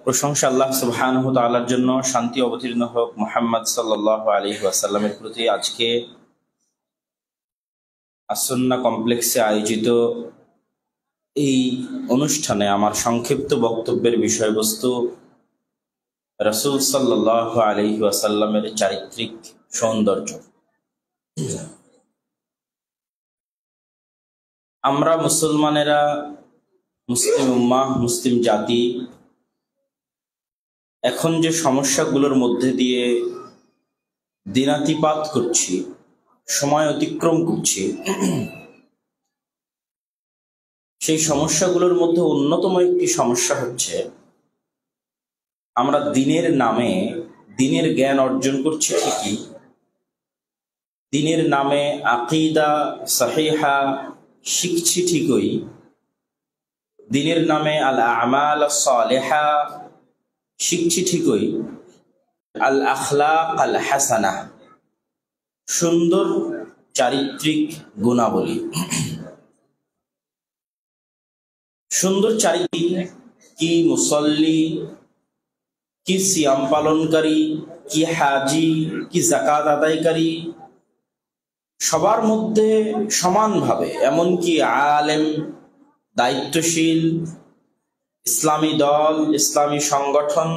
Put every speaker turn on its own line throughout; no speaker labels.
প্রশংসা আল্লাহ সুবহানাহু ওয়া তাআলার জন্য, শান্তি অবতীর্ণ হোক মুহাম্মদ সাল্লাল্লাহু আলাইহি ওয়াসাল্লামের প্রতি। আজকে আসন্না কমপ্লেক্সে আয়োজিত এই অনুষ্ঠানে আমার সংক্ষিপ্ত বক্তব্যের বিষয়বস্তু রাসূল সাল্লাল্লাহু আলাইহি ওয়াসাল্লামের চারিত্রিক সৌন্দর্য। আমরা মুসলমানেরা, মুসলিম উম্মাহ, মুসলিম জাতি এখন যে সমস্যাগুলোর মধ্যে দিয়ে দিনাতিপাত করছি, সময় অতিক্রম করছি, সেই সমস্যাগুলোর মধ্যে অন্যতম একটি সমস্যা হচ্ছে আমরা দিনের নামে দিনের জ্ঞান অর্জন করছি ঠিকই, দিনের নামে আকিদা সাহিহা শিখছি ঠিকই, দিনের নামে আল আমাল সালেহা শিখছি ঠিকই, আল আখলাক আল হাসানা সুন্দর চারিত্রিক গুণাবলী, সুন্দর চারিত্রিক কি মুসল্লি, কি সিয়াম পালনকারী, কি হাজি, কি যাকাত আদায়কারী, সবার মধ্যে সমানভাবে, এমনকি আলেম, দায়িত্বশীল, ইসলামী দল, ইসলামী সংগঠন,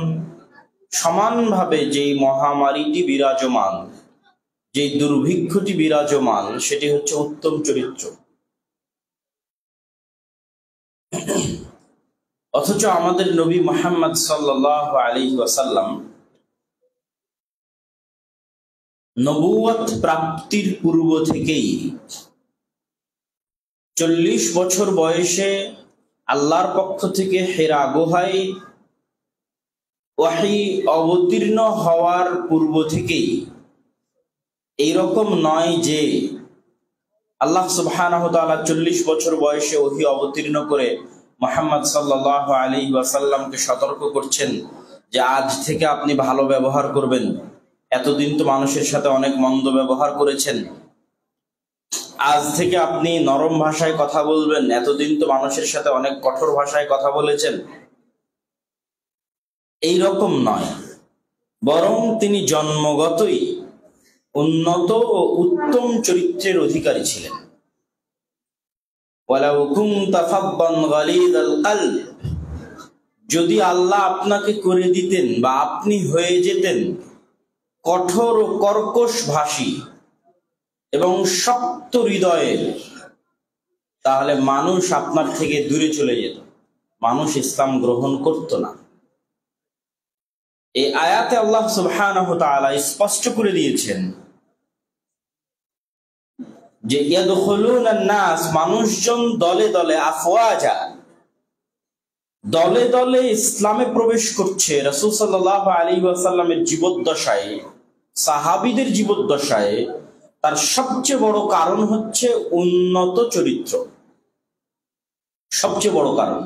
সমানভাবে যেই মহামারীটি বিরাজমান, যেই দুর্ভিক্ষটি বিরাজমান, সেটি হচ্ছে উত্তম চরিত্র। অথচ আমাদের নবী মুহাম্মদ সাল্লাল্লাহু আলাইহি ওয়াসাল্লাম নবুয়ত প্রাপ্তির পূর্ব থেকেই 40 বছর বয়সে আল্লাহর পক্ষ থেকে হিরা গুহায় ওহী অবতীর্ণ হওয়ার পূর্ব থেকেই এইরকম নয় যে আল্লাহ সুবহানাহু ওয়া তাআলা 40 বছর বয়সে ওহী অবতীর্ণ করে মুহাম্মদ সাল্লাল্লাহু আলাইহি ওয়াসাল্লামকে সতর্ক করছেন যে আজ থেকে আপনি ভালো ব্যবহার করবেন, এতদিন তো মানুষের সাথে অনেক মন্দ ব্যবহার করেছেন, আজ থেকে আপনি নরম ভাষায় কথা বলবেন, এতদিন তো মানুষের সাথে অনেক কঠোর ভাষায় কথা বলেছেন। এই রকম নয়, বরং তিনি জন্মগতই উন্নত ও উত্তম চরিত্রের অধিকারী ছিলেন। ওয়ালাউ কুনতা ফাদ্দান গালিযাল কলব, যদি আল্লাহ আপনাকে করে দিতেন বা আপনি হয়ে যেতেন কঠোর ও কর্কশ ভাষী এবং শক্ত হৃদয়ের, তাহলে মানুষ আপনার থেকে দূরে চলে যেত, মানুষ ইসলাম গ্রহণ করত না। এই আয়াতে আল্লাহ সুবহানাহু ওয়া তাআলা স্পষ্ট করে দিয়েছেন যে ইয়াদখুলুনান নাস, মানুষজন দলে দলে, আফওয়াজা, দলে দলে ইসলামে প্রবেশ করছে। রাসূল সাল্লাল্লাহু আলাইহি ওয়াসাল্লামের জীবদ্দশায়, সাহাবীদের জীবদ্দশায় তার সবচেয়ে বড় কারণ হচ্ছে উন্নত চরিত্র, সবচেয়ে বড় কারণ।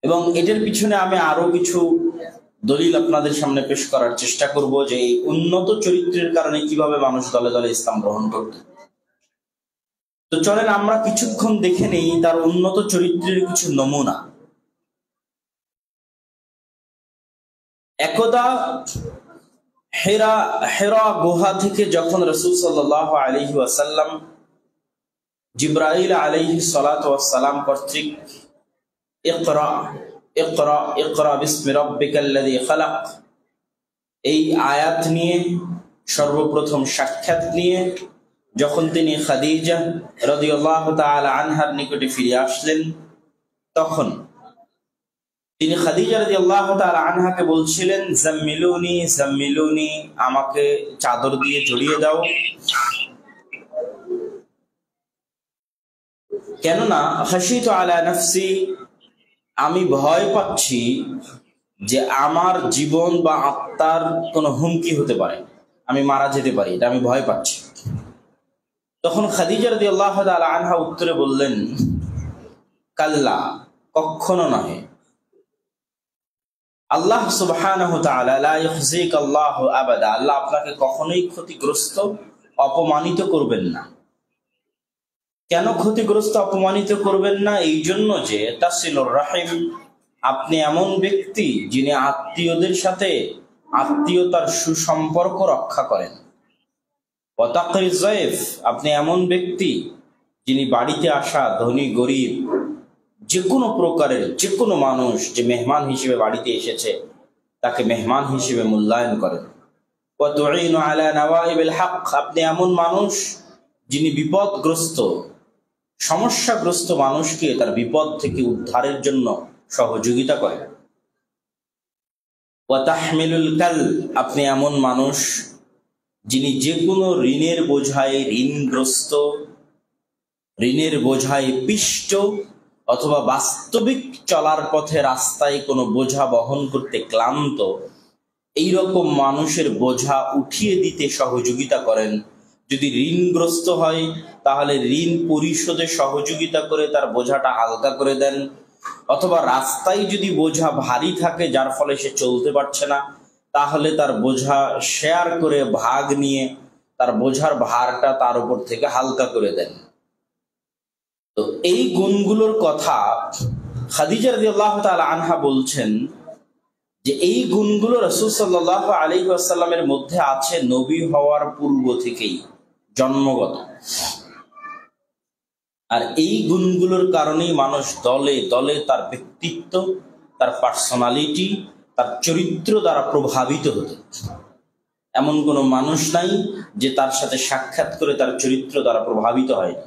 এবং এটার পিছনে আমি আরো কিছু দলিল আপনাদের সামনে পেশ করার চেষ্টা করব যে এই উন্নত চরিত্রের কারণে কিভাবে মানুষ দলে দলে ইসলাম গ্রহণ করত। তো চলেন আমরা কিছুক্ষণ দেখে নেই তার উন্নত চরিত্রের কিছু নমুনা। একদা হিরা গুহা থেকে যখন রাসূল সাল্লাল্লাহু আলাইহি ওয়াসাল্লাম জিবরাইল আলাইহিস সালাতু ওয়াস সালাম কর্তৃক ইকরা ইকরা ইকরা বিসমি রাব্বিকাল্লাযী খালাক এই আয়াত নিয়ে সর্বপ্রথম সাক্ষাৎ নিয়ে যখন তিনি খাদিজা রাদিয়াল্লাহু তাআলা আনহার নিকটে ফিরে আসলেন, তখন তিনি খাদিজা রাদিয়াল্লাহু তাআলা আনহাকে বলছিলেন, জাম্মিলুনি জাম্মিলুনি, আমাকে চাদর দিয়ে জড়িয়ে দাও। কেননা খাশিতু আলা নাফসি, আমি ভয় পাচ্ছি যে আমার জীবন বা আত্মার কোনো হুমকি হতে পারে, আমি মারা যেতে পারি, এটা আমি ভয় পাচ্ছি। তখন খাদিজা রাদিয়াল্লাহু তাআলা আনহা উত্তরে বললেন, কাল্লা, কখনো নয়, আল্লাহ সুবহানাহু ওয়া তাআলা লা ইখজিকাল্লাহু আবাদা, আল্লাহ আপনাকে কখনোই ক্ষতিগ্রস্ত, অপমানিত করবেন না। কেন ক্ষতিগ্রস্ত অপমানিত করবেন না? এই জন্য যে তাসিলুর রাহিম, আপনি এমন ব্যক্তি যিনি আত্মীয়দের সাথে আত্মীয়তার সুসম্পর্ক রক্ষা করেন। ওয়া তাকরিজ যায়ফ, আপনি এমন ব্যক্তি যিনি বাড়িতে আসা ধনী গরিব যে কোনো প্রকারের যে কোনো মানুষ যে মেহমান হিসেবে বাড়িতে এসেছে তাকে মেহমান হিসেবে মূল্যায়ন করেন। ওয়া তুঈনু আলা নাওয়াইবিল হক, আপনি এমন মানুষ যিনি বিপদগ্রস্ত সমস্যাগ্রস্ত মানুষকে তার বিপদ থেকে উদ্ধারের জন্য সহযোগিতা করেন। ওয়া তাহমিলুল কাল, আপনি এমন মানুষ যিনি যে কোনো ঋণের বোঝায় ঋণগ্রস্ত, ঋণের বোঝায় পিষ্ট, অথবা বাস্তবিক চলার পথে রাস্তায় কোনো বোঝা বহন করতে ক্লান্ত, এইরকম মানুষের বোঝা উঠিয়ে দিতে সহযোগিতা করেন। যদি ঋণগ্রস্ত হয় তাহলে ঋণ পরিশোধে সহযোগিতা করে তার বোঝাটা হালকা করে দেন, অথবা রাস্তায় যদি বোঝা ভারী থাকে যার ফলে সে চলতে পারছে না, তাহলে তার বোঝা শেয়ার করে ভাগ নিয়ে তার বোঝার ভারটা তার উপর থেকে হালকা করে দেন। তো এই গুণগুলোর কথা খাদিজা রাদিয়াল্লাহু তাআলা আনহা বলছেন যে এই গুণগুলো রাসূল সাল্লাল্লাহু আলাইহি ওয়াসাল্লামের মধ্যে আছে নবী হওয়ার পূর্ব থেকেই, জন্মগত। আর এই গুণগুলোর কারণেই মানুষ দলে দলে তার ব্যক্তিত্ব, তার পার্সোনালিটি, তার চরিত্র দ্বারা প্রভাবিত হতো। এমন কোনো মানুষ নাই যে তার সাথে সাক্ষাৎ করে তার চরিত্র দ্বারা প্রভাবিত হয়নি,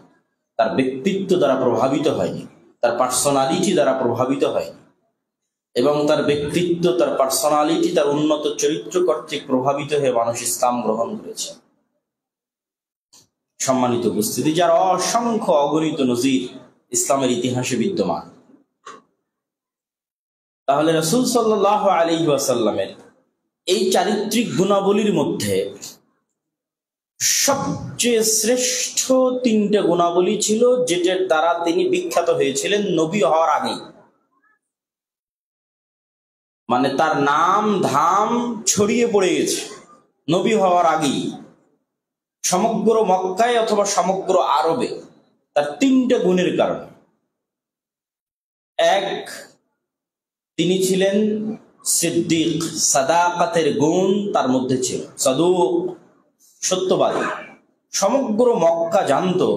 তার ব্যক্তিত্ব দ্বারা প্রভাবিত হয়নি, তার পার্সোনালিটি দ্বারা প্রভাবিত হয়নি। এবং তার ব্যক্তিত্ব, তার পার্সোনালিটি, তার উন্নত চরিত্র কর্তৃক প্রভাবিত হয়ে মানুষ ইসলাম গ্রহণ করেছে। সম্মানিত উপস্থিতি, যার অসংখ্য অগণিত নজির ইসলামের ইতিহাসে বিদ্যমান। তাহলে রাসূল সাল্লাল্লাহু আলাইহি ওয়াসাল্লামের এই চারিত্রিক গুণাবলীর মধ্যে সবচেয়ে শ্রেষ্ঠ তিনটা গুণাবলী ছিল যেটার দ্বারা তিনি বিখ্যাত হয়েছিলেন নবী হওয়ার আগেই। মানে তার নাম ধাম ছড়িয়ে পড়ে গেছে নবী হওয়ার আগেই, সমগ্র মক্কায় অথবা সমগ্র আরবে, তার তিনটা গুণের কারণে। এক, তিনি ছিলেন সিদ্দিক, সাদাকাতের গুণ তার মধ্যে ছিল, সাদুক, সত্যবাদী। সমগ্র মক্কা জানতো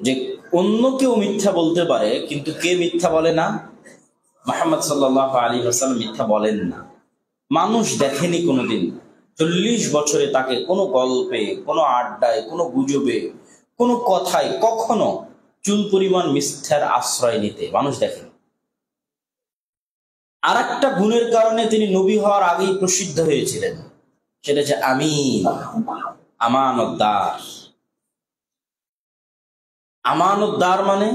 যে অন্য কেউ মিথ্যা বলতে পারে, কিন্তু কে মিথ্যা বলে না? মুহাম্মদ সাল্লাল্লাহু আলাইহি ওয়াসাল্লাম মিথ্যা বলেন না। মানুষ দেখেনি কোনোদিন 40 বছরে তাকে কোনো গল্পে, কোনো আড্ডায়, কোনো গুজবে, কোনো কথায় কখনো চুল পরিমাণ মিথ্যার আশ্রয় নিতে মানুষ দেখেনি। আর একটা গুণের কারণে তিনি নবী হওয়ার আগেই প্রসিদ্ধ হয়েছিলেন, সেটা হচ্ছে আমিন, আমানতদার। আমানতদার মানে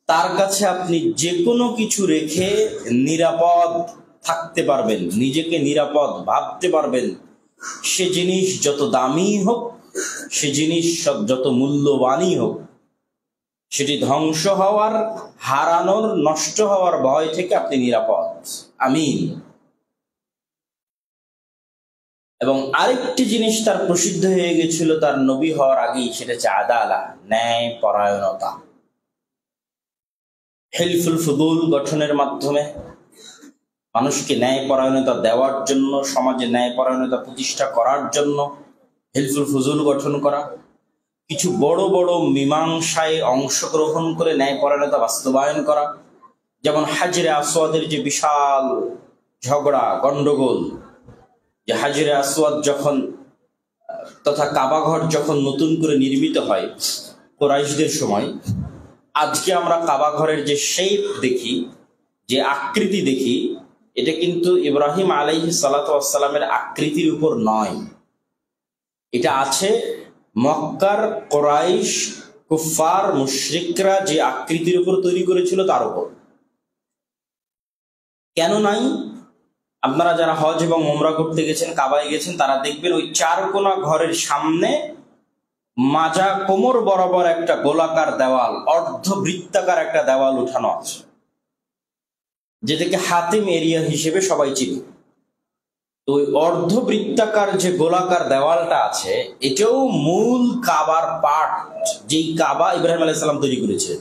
তার কাছে আপনি যে কোনো কিছু রেখে নিরাপদ থাকতে পারবেন, নিজেকে নিরাপদ ভাবতে পারবেন। সে জিনিস যত দামি হোক, সে জিনিস যত মূল্যবানই হোক, সেটি ধ্বংস হওয়ার, হারানোর, নষ্ট হওয়ার ভয় থেকে আপনি নিরাপদ। আমিন। এবং আরেকটি জিনিস তার প্রসিদ্ধ হয়ে গেছিল তার নবী হওয়ার আগেই, সেটা হচ্ছে আদালা, ন্যায় পরায়ণতা। হিলফুল ফুদুল গঠনের মাধ্যমে মানুষকে ন্যায় পরায়ণতা দেওয়ার জন্য, সমাজে ন্যায় পরায়ণতা প্রতিষ্ঠা করার জন্য হিলফুল ফুজুল গঠন করা, কিছু বড় বড় মীমাংসায় অংশগ্রহণ করে ন্যায় পরায়ণতা বাস্তবায়ন করা। যেমন হাজরে আসওয়াদের যে বিশাল ঝগড়া গন্ডগোল, যে হাজরে আসওয়াদ যখন তথা কাবাঘর যখন নতুন করে নির্মিত হয় কুরাইশদের সময়, আজকে আমরা কাবাঘরের যে শেপ দেখি, যে আকৃতি দেখি, এটা কিন্তু ইব্রাহিম আলাইহিস সালাতু ওয়াস সালামের আকৃতির উপর নয়। এটা আছে মক্কার কুরাইশ, কুফফার, মুশরিকরা যে আকৃতির উপর তৈরি করেছিল তার উপর। কেন নাই? আপনারা যারা হজ এবং উমরা করতে গেছেন, কাবায় গেছেন, তারা দেখবেন ওই চারকোনা ঘরের সামনে মাজা কোমর বরাবর একটা গোলাকার দেওয়াল, অর্ধবৃত্তাকার একটা দেওয়াল উঠানো আছে, যেটাকে হাতিম এরিয়া হিসেবে সবাই চিনি। তো ওই অর্ধবৃত্তাকার যে গোলাকার দেওয়ালটা আছে, এটাও মূল কাবার পার্ট, যেই কাবা ইব্রাহিম আলাইহিস সালাম তৈরি করেছে।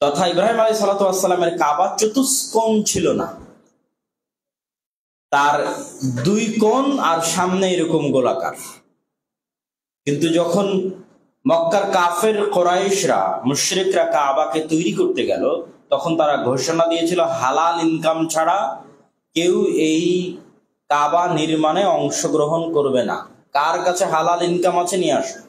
তথা ইব্রাহিম আলাইহিস সালামের কাবা চতুষ্কোণ ছিল না, তার 2 কোণ আর সামনে এরকম গোলাকার। কিন্তু যখন মক্কার কাফের কুরাইশরা, মুশরিকরা কাবাকে তৈরি করতে গেল, তখন তারা ঘোষণা দিয়েছিল হালাল ইনকাম ছাড়া কেউ এই কাবা নির্মাণে অংশগ্রহণ করবে না। কার কাছে হালাল ইনকাম আছে নিয়ে আসো।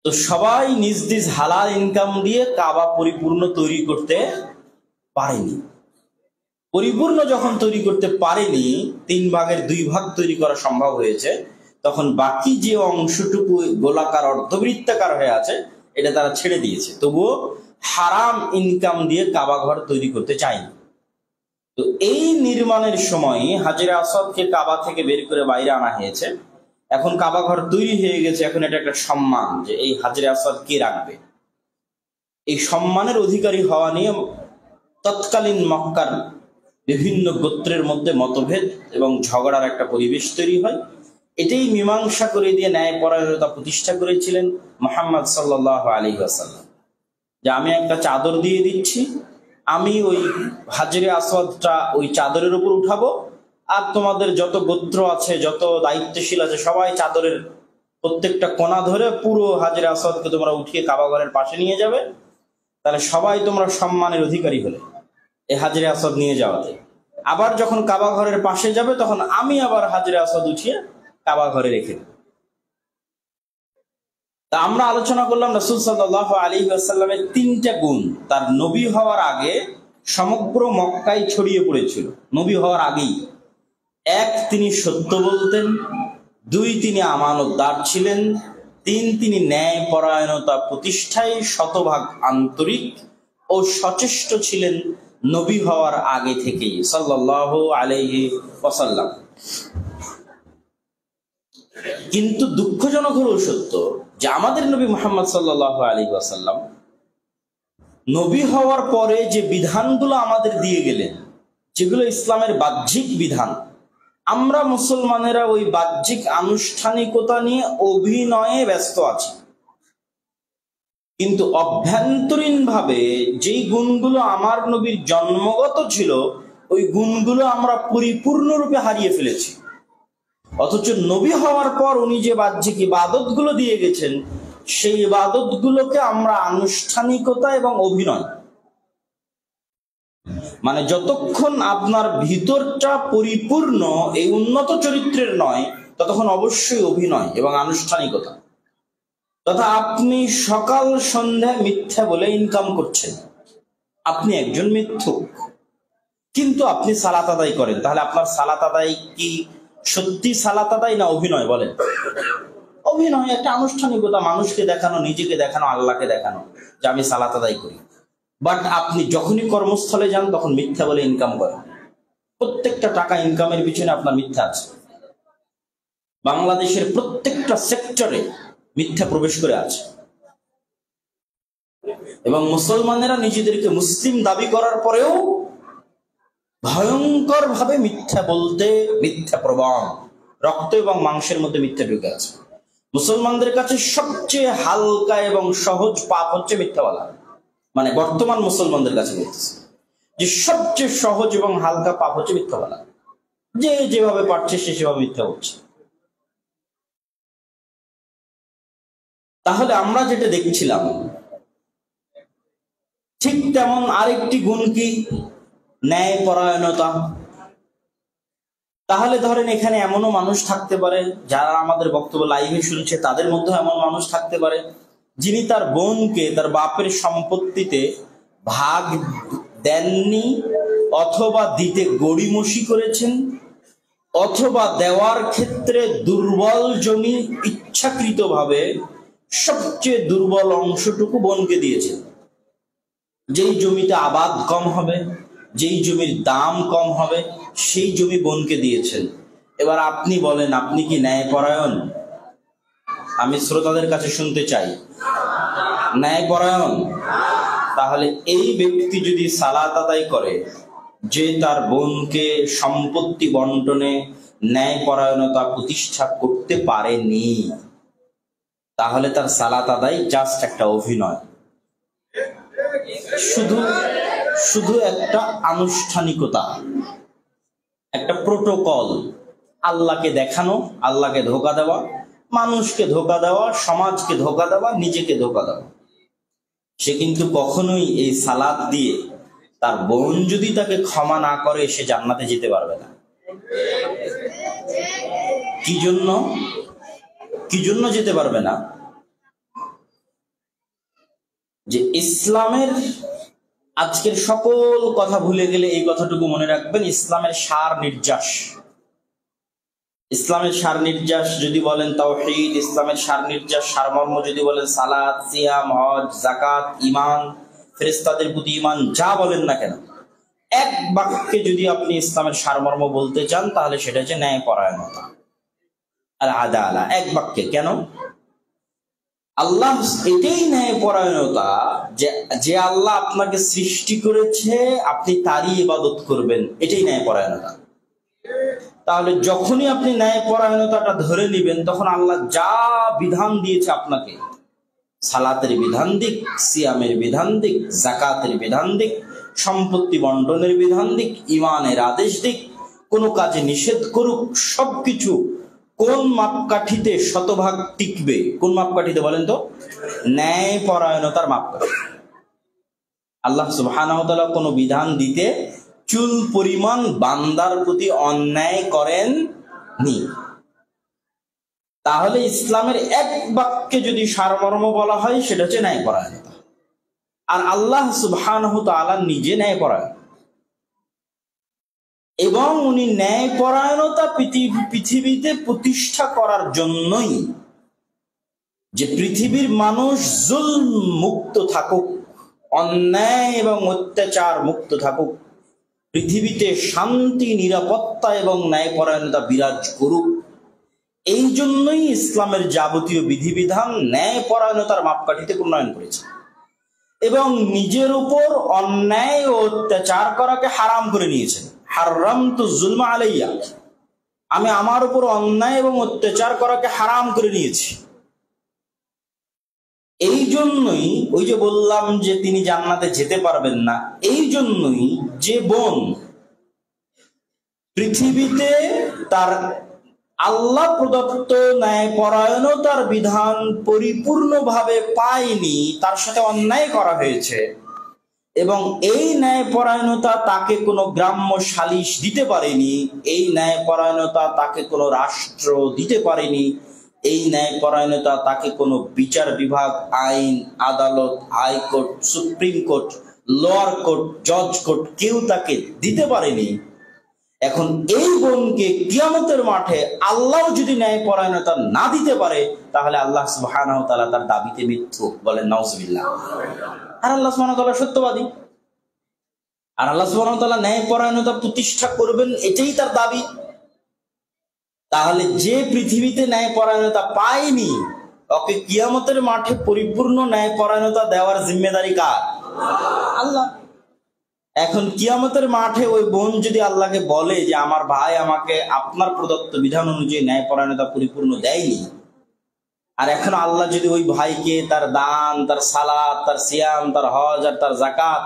তো সবাই নিজ নিজ হালাল ইনকাম দিয়ে কাবা পরিপূর্ণ তৈরি করতে পারেনি। পরিপূর্ণ যখন তৈরি করতে পারেনি, 3 ভাগের 2 ভাগ তৈরি করা সম্ভব হয়েছে, তখন বাকি যে অংশটুকু গোলাকার অর্ধবৃত্তাকার হয়ে আছে, এটা তারা ছেড়ে দিয়েছে। তবুও হারাম ইনকাম দিয়ে কাবা ঘর তৈরি করতে চায়নি। তো এই নির্মাণের সময় হাজরে আসওয়াদকে কাবা থেকে বের করে বাইরে আনা হয়েছে। এখন কাবা ঘর তৈরি হয়ে গেছে, এখন এটা একটা সম্মান যে এই হাজরে আসওয়াদ কে রাখবে। এই সম্মানের অধিকারী হওয়া নিয়ে তৎকালীন মক্কার বিভিন্ন গোত্রের মধ্যে মতভেদ এবং ঝগড়ার একটা পরিবেশ তৈরি হয়। এটাই মীমাংসা করে দিয়ে ন্যায়পরায়ণতা প্রতিষ্ঠা করেছিলেন মুহাম্মদ সাল্লাল্লাহু আলাইহি ওয়াসাল্লাম, যে আমি একটা চাদর দিয়ে দিচ্ছি, আমি ওই হাজরে আসওয়াদটা ওই চাদরের উপর উঠাবো, আর তোমাদের যত গোত্র আছে, যত দায়িত্বশীল আছে, সবাই চাদরের প্রত্যেকটা কোণা ধরে পুরো হাজরে আসওয়াদকে তোমরা উঠিয়ে কাবা ঘরের পাশে নিয়ে যাবে। তাহলে সবাই তোমরা সম্মানের অধিকারী হলে এই হাজরে আসওয়াদ নিয়ে যাওয়াতে। আবার যখন কাবা ঘরের পাশে যাবে, তখন আমি আবার হাজরে আসওয়াদ উঠিয়ে কাবা ঘরে রেখে দেব। তা আমরা আলোচনা করলাম রাসূল সাল্লাল্লাহু আলাইহি ওয়াসাল্লামের 3টা গুণ তার নবী হওয়ার আগে সমগ্র মক্কায় ছড়িয়ে পড়েছিল। নবী হওয়ার আগেই: 1, তিনি সত্য বলতেন; 2, তিনি আমানতদার ছিলেন; 3, তিনি ন্যায়পরায়ণতা প্রতিষ্ঠায় শতভাগ আন্তরিক ও সচেষ্ট ছিলেন নবী হওয়ার আগে থেকেই সাল্লাল্লাহু আলাইহি ওয়াসাল্লাম। কিন্তু দুঃখজনক হলেও সত্য যে আমাদের নবী মুহাম্মদ সাল্লাল্লাহু আলাইহি ওয়াসাল্লাম নবী হওয়ার পরে যে বিধানগুলো আমাদের দিয়ে গেলেন, যেগুলো ইসলামের বাহ্যিক বিধান, আমরা মুসলমানেরা ওই বাহ্যিক আনুষ্ঠানিকতা নিয়ে অভিনয়ে ব্যস্ত আছি। কিন্তু অভ্যন্তরীণ ভাবে যেই গুণগুলো আমার নবীর জন্মগত ছিল, ওই গুণগুলো আমরা পরিপূর্ণরূপে হারিয়ে ফেলেছি। অথচ নবী হওয়ার পর উনি যে বাহ্যিক ইবাদতগুলো দিয়ে গেছেন, সেই ইবাদতগুলোকে আমরা আনুষ্ঠানিকতা এবং অভিনয়, মানে যতক্ষণ আপনার ভিতরটা পরিপূর্ণ এই উন্নত চরিত্রের নয়, ততক্ষণ অবশ্যই অভিনয় এবং আনুষ্ঠানিকতা। তথা আপনি সকাল সন্ধ্যা মিথ্যা বলে ইনকাম করছেন, আপনি একজন মিথ্যুক, কিন্তু আপনি সালাত আদায় করেন। তাহলে আপনার সালাত আদায় কি সত্যি সালাত আদায় না অভিনয়? বলেন। অভিনয়, একটা আনুষ্ঠানিকতা, মানুষকে দেখানো, নিজেকে দেখানো, আল্লাহকে দেখানো যে আমি সালাত আদায় করি। বাট আপনি যখনই কর্মস্থলে যান, তখন মিথ্যা বলে ইনকাম করেন। প্রত্যেকটা টাকা ইনকামের পিছনে আপনার মিথ্যা আছে। বাংলাদেশের প্রত্যেকটা সেক্টরে মিথ্যা প্রবেশ করে আছে, এবং মুসলমানেরা নিজেদেরকে মুসলিম দাবি করার পরেও ভয়ঙ্কর ভাবে মিথ্যা বলতে, মিথ্যা প্রবণ, রক্ত এবং মাংসের মধ্যে মিথ্যা ঢুকে আছে। মুসলমানদের কাছে সবচেয়ে হালকা এবং সহজ পাপ হচ্ছে মিথ্যা বলা। মানে বর্তমান মুসলমানদের কাছে বলতেছে যে সবচেয়ে সহজ এবং হালকা পাপ হচ্ছে মিথ্যা বলা। যে যেভাবে পারছে সে সেভাবে মিথ্যা বলছে। তাহলে আমরা যেটা দেখছিলাম, ঠিক তেমন আরেকটি গুণ কি? ন্যায়পরায়ণতা। তাহলে ধরেন এখানে এমনও মানুষ থাকতে পারে, যারা আমাদের বক্তব্য লাইভে শুনছে, তাদের মধ্যে এমন মানুষ থাকতে পারে যিনি তার বোনকে তার বাপের সম্পত্তিতে ভাগ দেননি, অথবা দিতে গড়িমসি করেছেন, অথবা দেওয়ার ক্ষেত্রে দুর্বল জমি ইচ্ছাকৃতভাবে সবচেয়ে দুর্বল অংশটুকু বোনকে দিয়েছেন। যেই জমিতে আবাদ কম হবে, যেই জমির দাম কম হবে, সেই জমি বোনকে দিয়েছেন। এবার আপনি বলেন, আপনি কি ন্যায়পরায়ণ? আমি শ্রোতাদের কাছে শুনতে চাই, ন্যায়পরায়ণ? তাহলে এই ব্যক্তি যদি সালাত আদায় করে, যে তার বোনকে সম্পত্তি বন্টনে ন্যায়পরায়ণতা প্রতিষ্ঠা করতে পারেনি, তাহলে তার সালাত আদায় জাস্ট একটা অভিনয়, শুধু শুধু একটা আনুষ্ঠানিকতা, একটা প্রোটোকল, আল্লাহকে দেখানো, আল্লাহকে ধোঁকা দেওয়া, মানুষকে ধোঁকা দেওয়া, সমাজকে ধোঁকা দেওয়া, নিজেকে ধোঁকা দেওয়া। সে কিন্তু কখনোই এই সালাত দিয়ে তার বোন যদি তাকে ক্ষমা না করে সে জান্নাতে যেতে পারবে না। কি জন্য যেতে পারবে না? যে ইসলামের আজকের সকল কথা ভুলে গেলে এই কথাটুকু মনে রাখবেন, ইসলামের সার নির্যাস। ইসলামের সার নির্যাস যদি বলেন তাওহীদ, ইসলামের সার নির্যাস সারমর্ম যদি বলেন সালাত, সিয়াম, হজ, যাকাত, ঈমান, ফেরেশতাদের প্রতি ঈমান, যা বলেন না কেন, এক বাক্যে যদি আপনি ইসলামের সারমর্ম বলতে চান তাহলে সেটা হচ্ছে ন্যায়পরায়ণতা, আল আদালা। এক বাক্যে কেন? আল্লাহ এটাই ন্যায়পরায়ণতা যে আল্লাহ আপনাকে সৃষ্টি করেছে, আপনি তারই ইবাদত করবেন, এটাই ন্যায়পরায়ণতা। তাহলে যখনই আপনি ন্যায়পরায়ণতাটা ধরে নেবেন তখন আল্লাহ যা বিধান দিয়েছে আপনাকে, সালাতের বিধান দিক, সিয়ামের বিধান দিক, যাকাতের বিধান দিক, সম্পত্তি বন্টনের বিধান দিক, ঈমানের আদেশ দিক, কোনো কাজে নিষেধ করুক, সবকিছু কোন মাপকাঠিতে শতভাগ টিকবে? কোন মাপকাঠিতে বলেন তো? ন্যায়পরায়ণতার মাপকাঠি। আল্লাহ সুবহানাহু ওয়া তাআলা কোনো বিধান দিতে চুল পরিমাণ বান্দার প্রতি অন্যায় করেননি। তাহলে ইসলামের এক বাক্যে যদি সারমর্ম বলা হয় সেটা হচ্ছে ন্যায়পরায়ণতা। আর আল্লাহ সুবহানাহু ওয়া তাআলা নিজে ন্যায়পরায়ণ, এবং উনি ন্যায়পরায়ণতা পৃথিবীতে প্রতিষ্ঠা করার জন্যই যে পৃথিবীর মানুষ জুলম মুক্ত থাকুক, অন্যায় এবং অত্যাচার মুক্ত থাকুক, পৃথিবীতে শান্তি, নিরাপত্তা এবং ন্যায়পরায়ণতা বিরাজ করুক, এই জন্যই ইসলামের যাবতীয় বিধিবিধান ন্যায়পরায়ণতার মাপকাঠিতে প্রণয়ন করেছে এবং নিজের উপর অন্যায় ও অত্যাচার করাকে হারাম করে নিয়েছেন। হারামতু যুলমা আলাইয়া, আমি আমার উপর অন্যায় এবং অত্যাচার করাকে হারাম করে নিয়েছি। এই জন্যই ওই যে বললাম যে তিনি জান্নাতে যেতে পারবেন না, এই জন্যই যে বোন পৃথিবীতে তার আল্লাহ প্রদত্ত ন্যায়পরায়ণতার বিধান পরিপূর্ণভাবে পায়নি, তার সাথে অন্যায় করা হয়েছে, এবং এই ন্যায়পরায়ণতা তাকে কোনো গ্রাম্য সালিশ দিতে পারেনি, এই ন্যায়পরায়ণতা তাকে কোনো রাষ্ট্র দিতে পারেনি, এই ন্যায়পরায়ণতা তাকে কোনো বিচার বিভাগ, আইন, আদালত, high court, supreme court, lower court, জজ কোর্ট কেউ তাকে দিতে পারেনি। এখন এই বোনকে কিয়ামতের মাঠে আল্লাহ যদি ন্যায়পরায়ণতা না দিতে পারে তাহলে আল্লাহ সুবহানাহু ওয়া তাআলা তার দাবিতে মিথ্যুক, বলেন নাউজুবিল্লাহ। আর আল্লাহ সুবহানাহু ওয়া তাআলা সত্যবাদী, আর আল্লাহ সুবহানাহু ওয়া তাআলা ন্যায়পরায়ণতা প্রতিষ্ঠা করবেন, এটাই তার দাবি। তাহলে যে পৃথিবীতে ন্যায়পরায়ণতা পায়নি, ওকে কিয়ামতের মাঠে পরিপূর্ণ ন্যায়পরায়ণতা দেওয়ার জিম্মেদারি কার? আল্লাহ। এখন কিয়ামতের মাঠে ওই বোন যদি আল্লাহকে বলে যে আমার ভাই আমাকে আপনার প্রদত্ত বিধান অনুযায়ী ন্যায়পরায়ণতা পরিপূর্ণ দেয়নি, আর এখন আল্লাহ যদি ওই ভাইকে তার দান, তার সালাত, তার সিয়াম, তার হজ আর তার যাকাত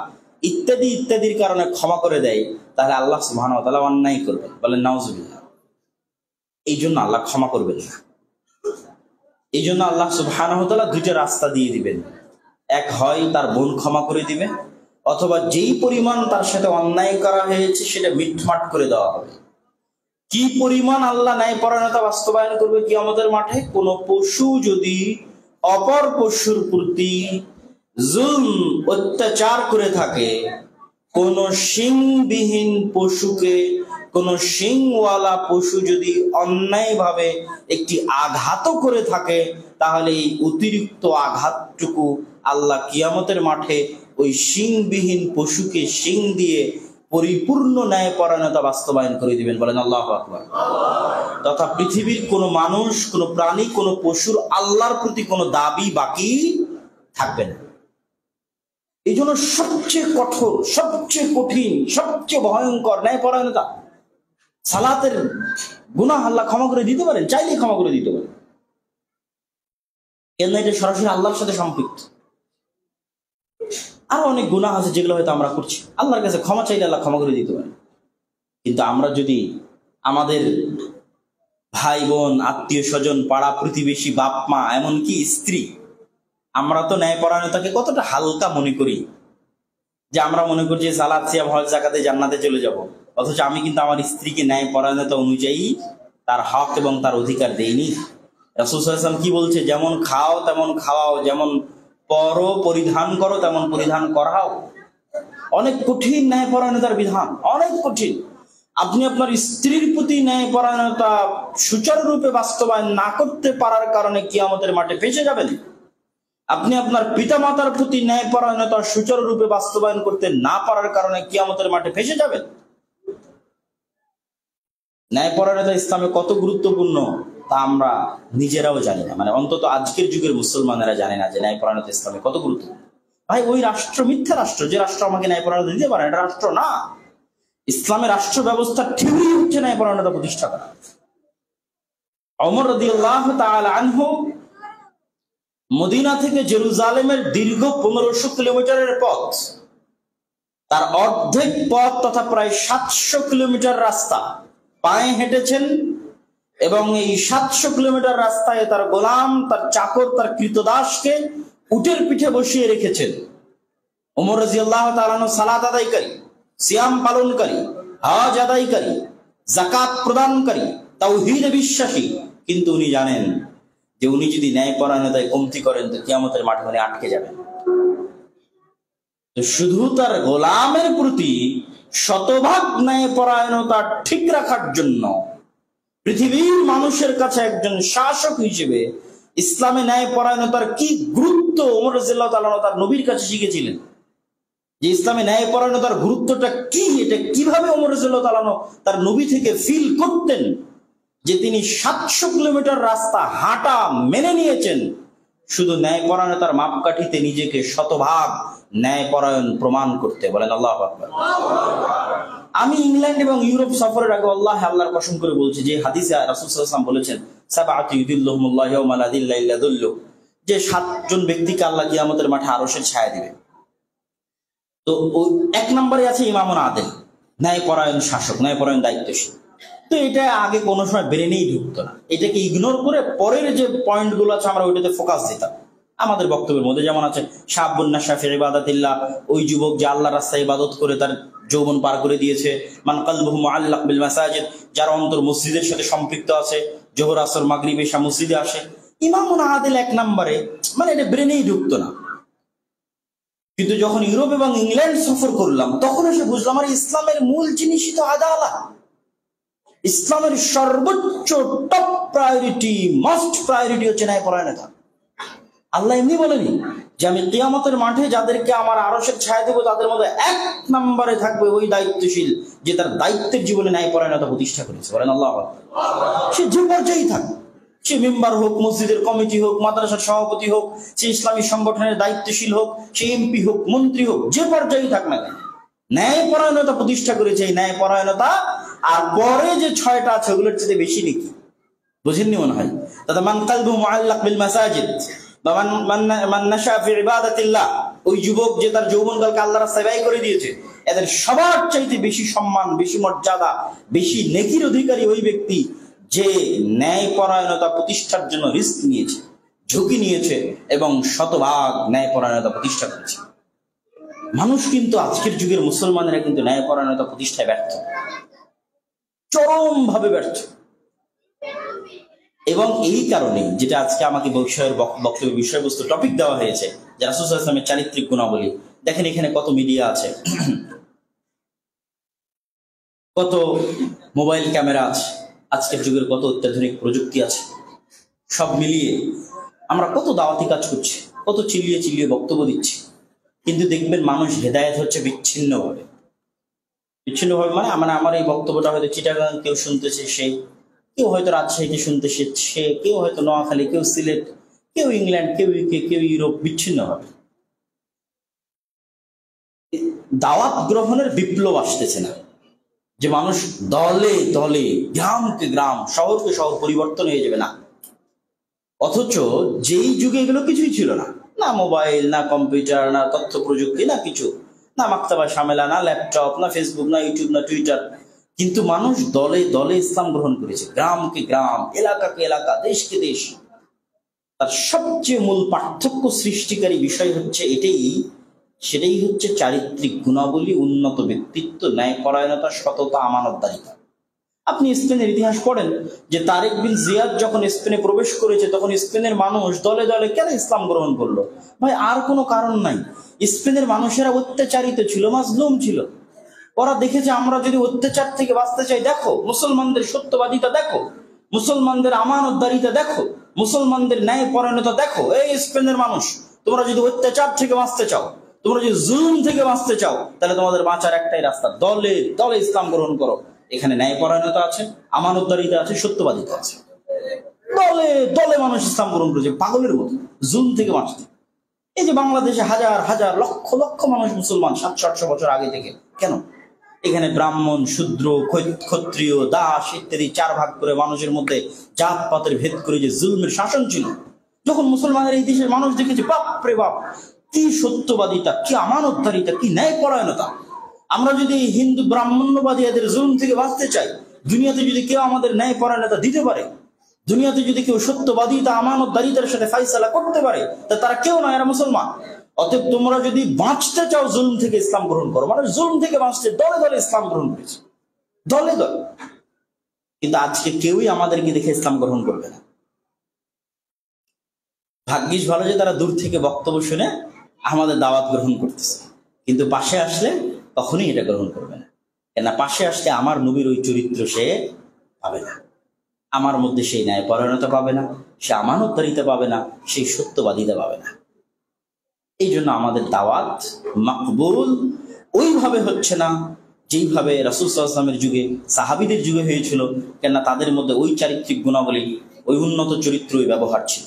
ইত্যাদি ইত্যাদির কারণে ক্ষমা করে দেয়, তাহলে আল্লাহ সুবহানাহু ওয়া তাআলা অন্যায় করবেন, বলেন নাউজুবিল্লাহ। এই জন্য আল্লাহ ক্ষমা করবেন না। এই জন্য আল্লাহ সুবহানাহু ওয়া তাআলা দুইটা রাস্তা দিয়ে দিবেন, এক হয় তার বোন ক্ষমা করে দিবে, অথবা যেই পরিমাণ তার সাথে অন্যায় করা হয়েছে সেটা মিটমাট করে দেওয়া হবে। কি পরিমাণ আল্লাহ ন্যায়পরায়ণতা বাস্তবায়ন করবে কিয়ামতের মাঠে? কোন পশু যদি অপর পশুর প্রতি জুলম, অত্যাচার করে থাকে, কোন শিংবিহীন পশুকে কোন শিংওয়ালা পশু যদি অন্যায়ভাবে একটি আঘাত করে থাকে, তাহলে এই অতিরিক্ত আঘাতটুকু আল্লাহ কিয়ামতের মাঠে ওই শিংবিহীন পশুকে শিং দিয়ে পরিপূর্ণ ন্যায়পরায়ণতা বাস্তবায়ন করে দিবেন, বলেন আল্লাহু আকবার। তথা পৃথিবীর কোনো মানুষ, কোনো প্রাণী, কোনো পশুর আল্লাহর প্রতি কোনো দাবি বাকি থাকবে না। এই জন্য সবচেয়ে কঠোর, সবচেয়ে কঠিন, সবচেয়ে ভয়ঙ্কর ন্যায়পরায়ণতা। সালাতের গুনাহ আল্লাহ ক্ষমা করে দিতে পারেন, চাইলেই ক্ষমা করে দিতে পারেন, কেন এটা সরাসরি আল্লাহর সাথে সম্পৃক্ত। আরো অনেক গুনাহ আছে যেগুলো হয়তো আমরা করছি, আল্লাহর কাছে ক্ষমা চাইলে আল্লাহ ক্ষমা করে দিতে পারেন। কিন্তু আমরা যদি আমাদের ভাই বোন, আত্মীয় স্বজন, পাড়া প্রতিবেশী, বাপ মা, এমনকি স্ত্রী, আমরা তো ন্যায়পরায়ণতাকে কতটা হালকা মনে করি, যে আমরা মনে করছি সালাত সিয়াম হজ যাকাতে জান্নাতে চলে যাব, অথচ আমি কিন্তু আমার স্ত্রীকে ন্যায়পরায়ণতা অনুযায়ী তার হক এবং তার অধিকার দেইনি। রাসূল সাল্লাল্লাহু আলাইহি ওয়াসাল্লাম কি বলছে, যেমন খাও তেমন খাওয়াও, যেমন পরো পরিধান করো তেমন পরিধান করাও। অনেক কঠিন ন্যায়পরায়ণতার বিধান, অনেক কঠিন। আপনি আপনার স্ত্রীর প্রতি ন্যায়পরায়ণতা সুচারুরূপে বাস্তবায়ন না করতে পারার কারণে কিয়ামতের মাঠে ফেঁসে যাবেন। আপনি আপনার পিতামাতার প্রতি ন্যায়পরায়ণতা সুচারুরূপে বাস্তবায়ন করতে না পারার কারণে কিয়ামতের মাঠে ফেঁসে যাবেন। ন্যায়পরায়ণতা ইসলামে কত গুরুত্বপূর্ণ তা আমরা নিজেরাও জানি না, মানে অন্তত আজকের যুগের মুসলমানেরা জানে না যে ন্যায়পরায়ণতা ইসলামে কত গুরুত্বপূর্ণ। ভাই, ওই রাষ্ট্র মিথ্যা রাষ্ট্র, যে রাষ্ট্র আমাকে ন্যায়পরায়ণতা দিতে পারে, এটা রাষ্ট্র না। ইসলামের রাষ্ট্র ব্যবস্থার থিওরি হচ্ছে ন্যায়পরায়ণতা প্রতিষ্ঠা করা। ওমর রাদিয়াল্লাহু তাআলা আনহু মদিনা থেকে জেরুজালেমের দীর্ঘ 1500 কিলোমিটারের পথ, তার অর্ধেক পথ তথা প্রায় 700 কিলোমিটার রাস্তা পায়ে হেঁটেছেন, এবং এই 700 কিলোমিটার রাস্তায় তার গোলাম, তার চাকর, তার কৃতদাসকে উটের পিঠে বসিয়ে রেখেছেন। ওমর রাদিয়াল্লাহু তাআলা আনহু সালাত আদায়কারী, সিয়াম পালনকারী, হজ আদায়কারী, যাকাত প্রদানকারী, তাওহীদে বিশ্বাসী, কিন্তু উনি জানেন যে উনি যদি ন্যায়পরায়ণতায় কমতি করেন তো কিয়ামতের মাঠে উনি আটকে যাবেন। তো শুধু তার গোলামের প্রতি শতভাগ ন্যায়পরায়ণতা ঠিক রাখার জন্য পৃথিবীর মানুষের কাছে একজন শাসক হিসেবে ইসলামে ন্যায়পরায়ণতার কি গুরুত্ব ওমর রাদিয়াল্লাহু তাআলা তার নবীর কাছে শিখেছিলেন, যে ইসলামে ন্যায়পরায়ণতার গুরুত্বটা কি, এটা কিভাবে ওমর রাদিয়াল্লাহু তাআলা তার নবী থেকে ফিল করতেন, যে তিনি 700 কিলোমিটার রাস্তা হাঁটা মেনে নিয়েছেন শুধু ন্যায়পরায়ণতার মাপকাঠিতে নিজেকে শতভাগ ন্যায়পরায়ণ প্রমাণ করতে। বলেন আল্লাহু আকবার। আমি ইংল্যান্ড এবং ইউরোপ সফরের আগে আল্লাহর কসম করে বলছি, যে হাদিসে রাসূল সাল্লাল্লাহু আলাইহি ওয়াসাল্লাম বলেছেন, সাবআতু ইউদিল্লুহুমুল্লাহু ইয়াওমা লা যিল্লা ইল্লা যিল্লুহু, যে 7জন ব্যক্তিকে আল্লাহ কিয়ামতের মাঠে আরশের ছায়া দিবে। তো এক নম্বরে আছে ইমামুন আদিল, ন্যায়পরায়ণ শাসক, ন্যায়পরায়ণ দায়িত্বশীল। তো এটা আগে কোনো সময় ব্রেনেই ঢুকতো না, এটাকে ইগনোর করে পরের যে পয়েন্টগুলো আছে আমরা ওইটাতে ফোকাস দিতাম। আমাদের বক্তব্যের মধ্যে যেমন আছে শাবুন নাশা ফি ইবাদাতিল্লাহ, ওই যুবক যে আল্লাহর রাস্তায় ইবাদত করে তার যৌবন পার করে দিয়েছে। মান কলবুহু মুআল্লাক বিল মাসাজিদ, যার অন্তর মসজিদের সাথে সম্পৃক্ত আছে, জোহর আসর মাগরিব এশা মসজিদে আসে। ইমামুন আদিল এক নম্বরে, মানে এটা ব্রেনেই ঢুকতো না। কিন্তু যখন ইউরোপ এবং ইংল্যান্ড সফর করলাম তখন এসে বুঝলাম আর ইসলামের মূল জিনিসই তো আদালত। ইসলামের সর্বোচ্চ টপ প্রায়োরিটি, মোস্ট প্রায়োরিটি হচ্ছে ন্যায়পরায়ণতা। আল্লাহ এমনি বলেনি যে আমি কিয়ামতের মাঠে যাদেরকে আমার আরশের ছায়া দেবো তাদের মধ্যে এক নম্বরে থাকবে ওই দায়িত্বশীল যে তার দায়িত্বের জীবনে ন্যায়পরায়ণতা প্রতিষ্ঠা করেছে। বলেন আল্লাহু আকবার। সে যে পর্যায়েই থাক, সে মেম্বার হোক, মসজিদের কমিটি হোক, মাদ্রাসার সভাপতি হোক, সে ইসলামী সংগঠনের দায়িত্বশীল হোক, সে এমপি হোক, মন্ত্রী হোক, যে পর্যায়েই থাক না কেন, ন্যায়পরায়ণতা প্রতিষ্ঠা করেছে। এই ন্যায়পরায়ণতা আর পরে যে 6টা আছে ওগুলোর চেয়ে বেশি নাকি? বুঝেননি মনে হয়। দাদা মান কলবুহু মুআল্লাক বিল মাসাজিদ বা মান নাশা ফি ইবাদাতিল্লাহ, ওই যুবক যে তার যৌবনকালকে আল্লাহর রাস্তায় ব্যয় করে দিয়েছে, এদের সবার চাইতে বেশি সম্মান, বেশি মর্যাদা, বেশি নেকির অধিকারী ওই ব্যক্তি যে ন্যায়পরায়ণতা প্রতিষ্ঠার জন্য রিস্ক নিয়েছে, ঝুঁকি নিয়েছে এবং শতভাগ ন্যায়পরায়ণতা প্রতিষ্ঠা করেছে। মানুষ কিন্তু আজকের যুগের মুসলমানেরা কিন্তু ন্যায়পরায়ণতা প্রতিষ্ঠায় ব্যর্থ, চরমভাবে ব্যর্থ। এবং এই কারণে যেটা আজকে আমাকে বক্তব্যের বিষয়বস্তু টপিক দেওয়া হয়েছে যে রাসূল সাল্লাল্লাহু আলাইহি ওয়াসাল্লামের চারিত্রিক গুণাবলী। দেখেন এখানে কত মিডিয়া আছে, কত মোবাইল ক্যামেরা আছে, আজকের যুগের কত অত্যাধুনিক প্রযুক্তি আছে। সব মিলিয়ে আমরা কত দাওয়াতি কাজ করছি, কত চিল্লিয়ে চিল্লিয়ে বক্তব্য দিচ্ছি, কিন্তু দেখবেন মানুষ হেদায়েত হচ্ছে বিচ্ছিন্নভাবে। মানে আমার এই বক্তব্যটা হয়তো চিটাগাং কেউ শুনতেছে, সে কেউ হয়তো রাজশাহীতে শুনতেছে, সে কেউ হয়তো নোয়াখালী, কেউ সিলেট, কেউ ইংল্যান্ড, কেউ ইউকে, কেউ ইউরোপ, বিচ্ছিন্নভাবে। দাওয়াত গ্রহণের বিপ্লব আসতেছে না, যে মানুষ দলে দলে গ্রামকে গ্রাম শহরকে শহর পরিবর্তন হয়ে যাবে না। অথচ যেই যুগে এগুলো কিছুই ছিল না, না মোবাইল, না কম্পিউটার, না তথ্য প্রযুক্তি, না কিছু, না মাক্তাবা সামেলা, না ল্যাপটপ, না ফেসবুক, না ইউটিউব, না টুইটার, কিন্তু মানুষ দলে দলে ইসলাম গ্রহণ করেছে, গ্রামকে গ্রাম, এলাকাকে এলাকা, দেশকে দেশ। তার সবচেয়ে মূল পার্থক্য সৃষ্টিকারী বিষয় হচ্ছে সেটাই হচ্ছে চারিত্রিক গুণাবলী, উন্নত ব্যক্তিত্ব, ন্যায়পরায়ণতা, সততা, আমানতদারিতা। আপনি স্পেনের ইতিহাস পড়েন যে তারেক বিন জিয়াদ যখন স্পেনে প্রবেশ করেছে তখন স্পেনের মানুষ দলে দলে কেন ইসলাম গ্রহণ করলো? ভাই, আর কোনো কারণ নাই। স্পেনের মানুষেরা অত্যাচারিত ছিল, মাজলুম ছিল। ওরা দেখেছে আমরা যদি অত্যাচার থেকে বাঁচতে চাই, দেখো মুসলমানদের সত্যবাদিতা, দেখো মুসলমানদের আমানতদারিতা, দেখো মুসলমানদের ন্যায়পরায়ণতা, দেখো এই স্পেনের মানুষ, তোমরা যদি অত্যাচার থেকে বাঁচতে চাও, তোমরা যদি জুলুম থেকে বাঁচতে চাও, তাহলে তোমাদের বাঁচার একটাই রাস্তা, দলে দলে ইসলাম গ্রহণ করো। এখানে ন্যায়পরায়ণতা আছে, আমানতদারিতা আছে, সত্যবাদিতা আছে। দলে দলে মানুষ ইসলাম গ্রহণ করেছে পাগলের মতো, জুলুম থেকে বাঁচতে। এই যে বাংলাদেশে হাজার হাজার লক্ষ লক্ষ মানুষ মুসলমান 700-800 বছর আগে থেকে, কেন? এখানে ব্রাহ্মণ, শূদ্র, ক্ষত্রিয়, দাস ইত্যাদি 4 ভাগ করে মানুষের মধ্যে জাতপাতের ভেদ করে যে জুলুমের শাসন ছিল, যখন মুসলমানের এই দেশের মানুষ দেখেছে, বাপরে বাপ, কি সত্যবাদিতা, কি আমানতদারিতা, কি ন্যায়পরায়ণতা। আমরা যদি হিন্দু ব্রাহ্মণ্যবাদী এদের জুলুম থেকে বাঁচতে চাই, দুনিয়াতে যদি কেউ আমাদের ন্যায়পরায়ণতা দিতে পারে, দুনিয়াতে যদি কেউ সত্যবাদিতা, আমানতদারিতার সাথে ফাইসালা করতে পারে, তা তারা কেউ না, এরা মুসলমান। অতএব তোমরা যদি বাঁচতে চাও জুলুম থেকে, ইসলাম গ্রহণ করো। মানে জুলুম থেকে বাঁচতে দলে দলে ইসলাম গ্রহণ করেছে, দলে দলে। কিন্তু আজকে কেউই আমাদেরকে দেখে ইসলাম গ্রহণ করবে না। ভাগ্যিস ভালো যে তারা দূর থেকে বক্তব্য শুনে আমাদের দাওয়াত গ্রহণ করতেছে, কিন্তু পাশে আসলে কখনোই এটা গ্রহণ করবে না। কেন? পাশে আসলে আমার নবীর ওই চরিত্র সে পাবে না, আমার মধ্যে সেই ন্যায়পরায়ণতা পাবে না, সে আমানতদারিতা পাবে না, সেই সত্যবাদিতা পাবে না। এই জন্য আমাদের দাওয়াত মাকবুল ওইভাবে হচ্ছে না যেইভাবে রাসূল সাল্লাল্লাহু আলাইহি ওয়াসাল্লামের যুগে, সাহাবীদের যুগে হয়েছিল। কেননা তাদের মধ্যে ওই চারিত্রিক গুণাবলী, ওই উন্নত চরিত্র, ওই ব্যবহার ছিল।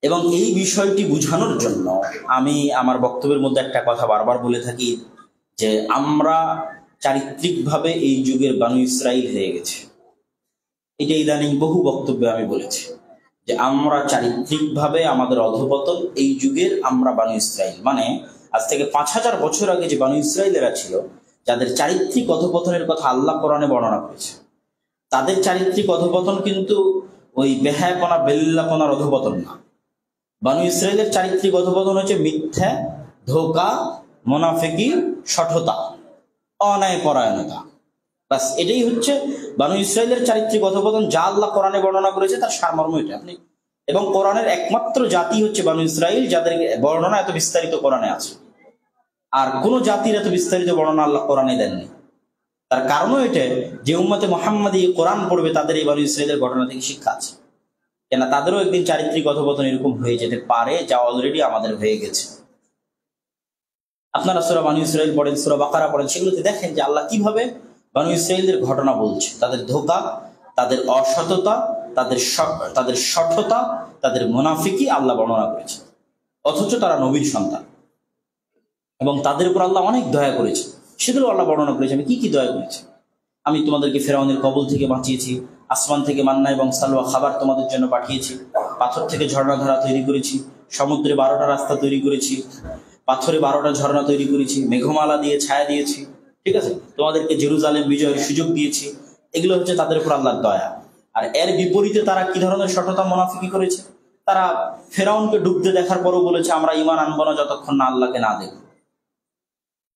এবং এই বিষয়টি বোঝানোর জন্য আমি আমার বক্তব্যের মধ্যে একটা কথা বারবার বলে থাকি, যে আমরা চারিত্রিকভাবে এই যুগের বানু ইসরাইল হয়ে গেছে। এটা ইদানিং বহু বক্তব্যে আমি বলেছি যে আমরা চারিত্রিকভাবে আমাদের অধঃপতন, এই যুগের আমরা বানু ইসরাইল। মানে আজ থেকে 5000 বছর আগে যে বানু ইসরাইলেরা ছিল, যাদের চারিত্রিক অধঃপতনের কথা আল্লাহ কোরআনে বর্ণনা করেছে, তাদের চারিত্রিক অধঃপতন কিন্তু ওই বেহায়াপনা, বেল্লাপনার অধঃপতন না। বানু ইসরাইলের চারিত্রিক অধঃপতন হচ্ছে মিথ্যা, ধোঁকা, মুনাফিকি, শঠতা, অন্যায়পরায়ণতা। বাস এটাই হচ্ছে বানু ইসরাইলের চারিত্রিক অধঃপতন, যা আল্লাহ কোরআনে বর্ণনা করেছে তার সারমর্ম এটা। আপনি এবং কোরআনের একমাত্র জাতি হচ্ছে বানু ইসরাইল, যাদের বর্ণনা এত বিস্তারিত কোরআনে আছে। আর কোন জাতির এত বিস্তারিত বর্ণনা আল্লাহ কোরআনে দেননি। তার কারণও এটা যে উম্মতে মুহাম্মাদি কোরআন পড়বে, তাদের এই বানু ইসরাইলের ঘটনা থেকে শিক্ষা আছে। কেন? তাদেরও একদিন চারিত্রিক অধঃপতন এরকম হয়ে যেতে পারে, যা অলরেডি আমাদের হয়ে গেছে। আপনারা সূরা বানু ইসরাইল পড়েন, সূরা বাকারা পড়েন, সেগুলোতে দেখেন যে আল্লাহ কিভাবে বানু ইসরাইলদের ঘটনা বলছে। তাদের ধোঁকা, তাদের অসততা, তাদের শঠতা, তাদের মুনাফিকি আল্লাহ বর্ণনা করেছে। অথচ তারা নবীর সন্তান এবং তাদের উপর আল্লাহ অনেক দয়া করেছে, সেগুলো আল্লাহ বর্ণনা করেছে। আমি কি কি দয়া করেছি? আমি তোমাদেরকে ফেরাউনের কবল থেকে বাঁচিয়েছি, আসমান থেকে মান্না এবং সালওয়া খাবার তোমাদের জন্য পাঠিয়েছি, পাথর থেকে ঝর্ণাধারা তৈরি করেছি, সমুদ্রে 12টা রাস্তা তৈরি করেছি, পাথরে 12টা ঝর্ণা তৈরি করেছি, মেঘমালা দিয়ে ছায়া দিয়েছি, ঠিক আছে, তোমাদেরকে জেরুজালেম বিজয়ের সুযোগ দিয়েছি। এগুলো হচ্ছে তাদের উপর আল্লাহর দয়া। আর এর বিপরীতে তারা কি ধরনের শঠতা, মুনাফিকি করেছে? তারা ফেরাউনকে ডুবতে দেখার পরও বলেছে আমরা ঈমান আনবো না যতক্ষণ না আল্লাহকে না দেখব।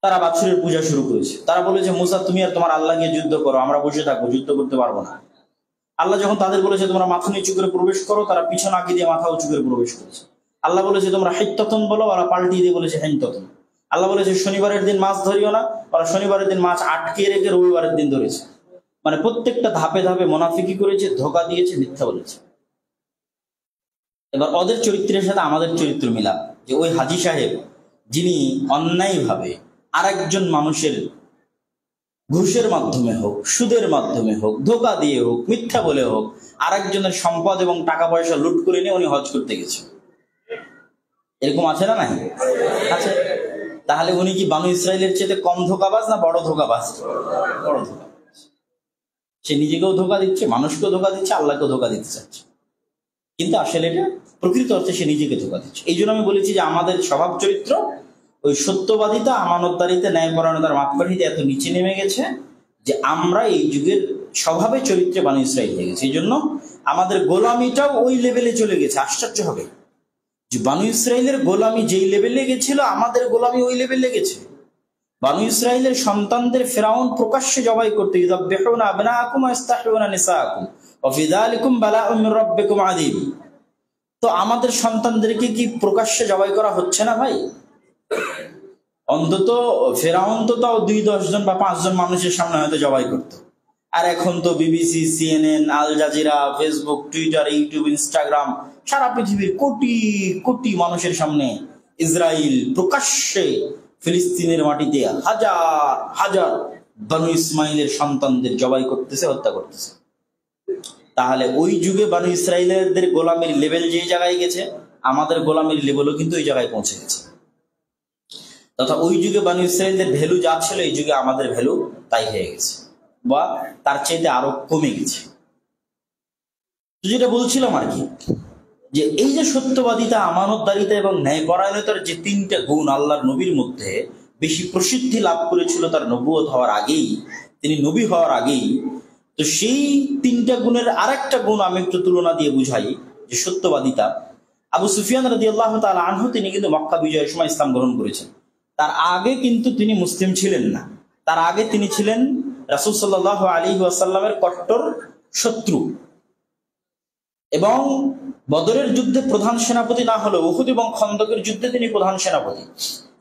তারা বাছুরের পূজা শুরু করেছে। তারা বলেছে মুসা, তুমি আর তোমার আল্লাহ গিয়ে যুদ্ধ করো, আমরা বসে থাকবো, যুদ্ধ করতে পারবো না। আল্লাহ যখন তাদের বলেছে তোমরা মাথা নিচু করে প্রবেশ করো, তারা পিছন আগে দিয়ে মাথা উঁচু করে প্রবেশ করেছে। আল্লাহ বলেছে তোমরা হিত্ততন বলো, ওরা পাল্টিয়ে দিয়ে বলেছে হিন্ততন। আল্লাহ বলেছে শনিবারের দিন মাছ ধরিও না, ওরা শনিবারের দিন মাছ আটকে রেখে রবিবারের দিন ধরেছে। মানে প্রত্যেকটা ধাপে ধাপে মুনাফিকি করেছে, ধোঁকা দিয়েছে, মিথ্যা বলেছে। এবার ওদের চরিত্রের সাথে আমাদের চরিত্র মিলাম, যে ওই হাজী সাহেব যিনি অন্যায়ভাবে আরেকজন মানুষের ঘুষের মাধ্যমে হোক, সুদের মাধ্যমে হোক, ধোঁকা দিয়ে হোক, মিথ্যা বলে হোক, আরেকজনের সম্পদ এবং টাকা পয়সা লুট করে নিয়ে উনি হজ করতে গেছে। এরকম আছে না? নাই আছে। তাহলে উনি কি বানু ইসরায়েলের চেয়ে কম ধোঁকাবাজ না বড় ধোঁকাবাজ? বড় ধোঁকাবাজ। সে নিজেকেও ধোঁকা দিচ্ছে, মানুষকেও ধোঁকা দিচ্ছে, আল্লাহকেও ধোঁকা দিতে চাচ্ছে, কিন্তু আসলে এটা প্রকৃত অর্থে সে নিজেকে ধোঁকা দিচ্ছে। এই জন্য আমি বলেছি যে আমাদের স্বভাব চরিত্র ওই সত্যবাদিতা, আমানতদারিতে, ন্যায়পরায়ণতার মাপকাঠিতে এত নিচে নেমে গেছে যে আমরা এই যুগের স্বভাবে চরিত্রে বানু ইসরায়েল হয়ে গেছে। এই জন্য আমাদের গোলামিটাও ওই লেভেলে চলে গেছে। আশ্চর্য হবে যে বানু ইসরায়েলের গোলামি যেই লেভেলে গেছিল, আমাদের গোলামি ওই লেভেলে গেছে। বানু ইসরায়েলের সন্তানদের ফেরাউন প্রকাশ্যে জবাই করতে, ইযাববিহুনা আবনাআকুম ওয়া ইস্তাহয়ুনা নিসাআকুম ওয়া ফি যালিকুম বালাউম মির রাব্বিকুম আযীম। তো আমাদের সন্তানদেরকে কি প্রকাশ্যে জবাই করা হচ্ছে না ভাই? অন্তত ফেরাউন তো তাও 2-10 জন বা 5 জন মানুষের সামনে হয়তো জবাই করত, আর এখন তো BBC, CNN, Al Jazeera, Facebook, Twitter, YouTube, Instagram, সারা পৃথিবীর কোটি কোটি মানুষের সামনে ইসরায়েল প্রকাশ্যে ফিলিস্তিনের মাটিতে হাজার হাজার বানু ইসমাইলের সন্তানদের জবাই করতেছে, হত্যা করতেছে। তাহলে ওই যুগে বানু ইসরায়েলদের গোলামির লেভেল যে জায়গায় গেছে, আমাদের গোলামির লেভেলও কিন্তু ওই জায়গায় পৌঁছে গেছে। তথা ওই যুগে বানু ইসরায়েলদের ভ্যালু যা ছিল, এই যুগে আমাদের ভ্যালু তাই হয়ে গেছে, বা তার চাইতে আরো কমে গেছে। যেটা বলছিলাম আর কি, যে এই যে সত্যবাদিতা, আমানতদারিতা এবং ন্যায়পরায়ণতার যে 3টা গুণ আল্লাহর নবীর মধ্যে বেশি প্রসিদ্ধি লাভ করেছিল তার নবুয়ত হওয়ার আগেই, তিনি নবী হওয়ার আগেই, তো সেই 3টা গুণের আরেকটা গুণ আমি একটু তুলনা দিয়ে বুঝাই, যে সত্যবাদিতা। আবু সুফিয়ান রাদিয়াল্লাহু তাআলা আনহু, তিনি কিন্তু মক্কা বিজয়ের সময় ইসলাম গ্রহণ করেছেন। তার আগে কিন্তু তিনি মুসলিম ছিলেন না। তার আগে তিনি ছিলেন রাসূল সাল্লাল্লাহু আলাইহি ওয়াসাল্লামের কট্টর শত্রু, এবং বদরের যুদ্ধে প্রধান সেনাপতি না হলেও উহুদ এবং খন্দকের যুদ্ধে তিনি প্রধান সেনাপতি।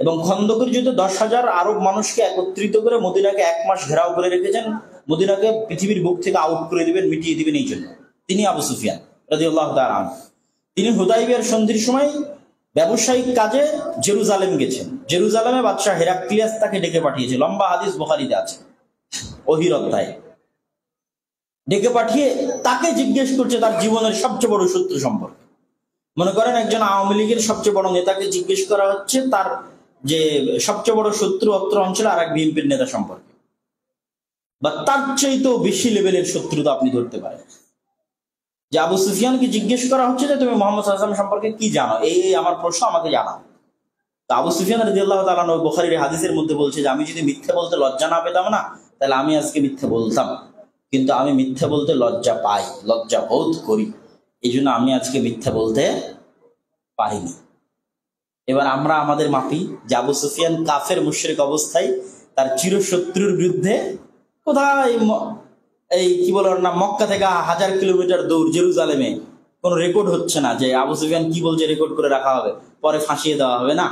এবং খন্দকের যুদ্ধে 10,000 আরব মানুষকে একত্রিত করে মদিনাকে 1 মাস ঘেরাও করে রেখেছেন, মদিনাকে পৃথিবীর বুক থেকে আউট করে দিবেন, মিটিয়ে দিবেন। এই জন্য তিনি আবু সুফিয়ান রাদিয়াল্লাহু তাআলা আনহু, তিনি হুদাইবিয়ার সন্ধির সময় ব্যবসায়িক কাজে জেরুজালেম গেছেন। জেরুজালেমে বাদশাহ হেরাক্লিয়াস তাকে ডেকে পাঠিয়েছে, লম্বা হাদিস বুখারীতে আছে, ওহীর অধ্যায়ে। ডেকে পাঠিয়ে তাকে জিজ্ঞেস করছে তার জীবনের সবচেয়ে বড় শত্রু সম্পর্কে। মনে করেন একজন আওয়ামী লীগের সবচেয়ে বড় নেতাকে জিজ্ঞেস করা হচ্ছে তার যে সবচেয়ে বড় শত্রু অত্র অঞ্চলে আর এক বিএনপির নেতা সম্পর্কে, বা তার চাইতেও বেশি লেভেলের শত্রুতা আপনি ধরতে পারেন। যে আবু সুফিয়ানকে জিজ্ঞেস করা হচ্ছে যে তুমি মুহাম্মদ সাল্লাল্লাহু আলাইহি ওয়াসাল্লাম সম্পর্কে কি জানো, এই আমার প্রশ্ন, আমাকে জানাও। তো আবু সুফিয়ান রাদিয়াল্লাহু তাআলা আনহু বুখারীর হাদিসের মধ্যে বলছে যে আমি যদি মিথ্যা বলতে লজ্জা না পেতাম না, তাহলে আমি আজকে মিথ্যা বলতাম, কিন্তু আমি মিথ্যা বলতে লজ্জা পাই, লজ্জা বোধ করি, এই জন্য আমি আজকে মিথ্যা বলতে পারিনি। এবার আমরা আমাদের মাপি যে আবু সুফিয়ান কাফের মুশরিক অবস্থায় তার চিরশত্রুর বিরুদ্ধে কোথায়, এই কি বলে না, মক্কা থেকে 1000 কিলোমিটার দূর জেরুজালেমে কোনো রেকর্ড হচ্ছে না যে আবু সুফিয়ান কি বলছে রেকর্ড করে রাখা হবে, পরে ফাঁসিয়ে দেওয়া হবে না।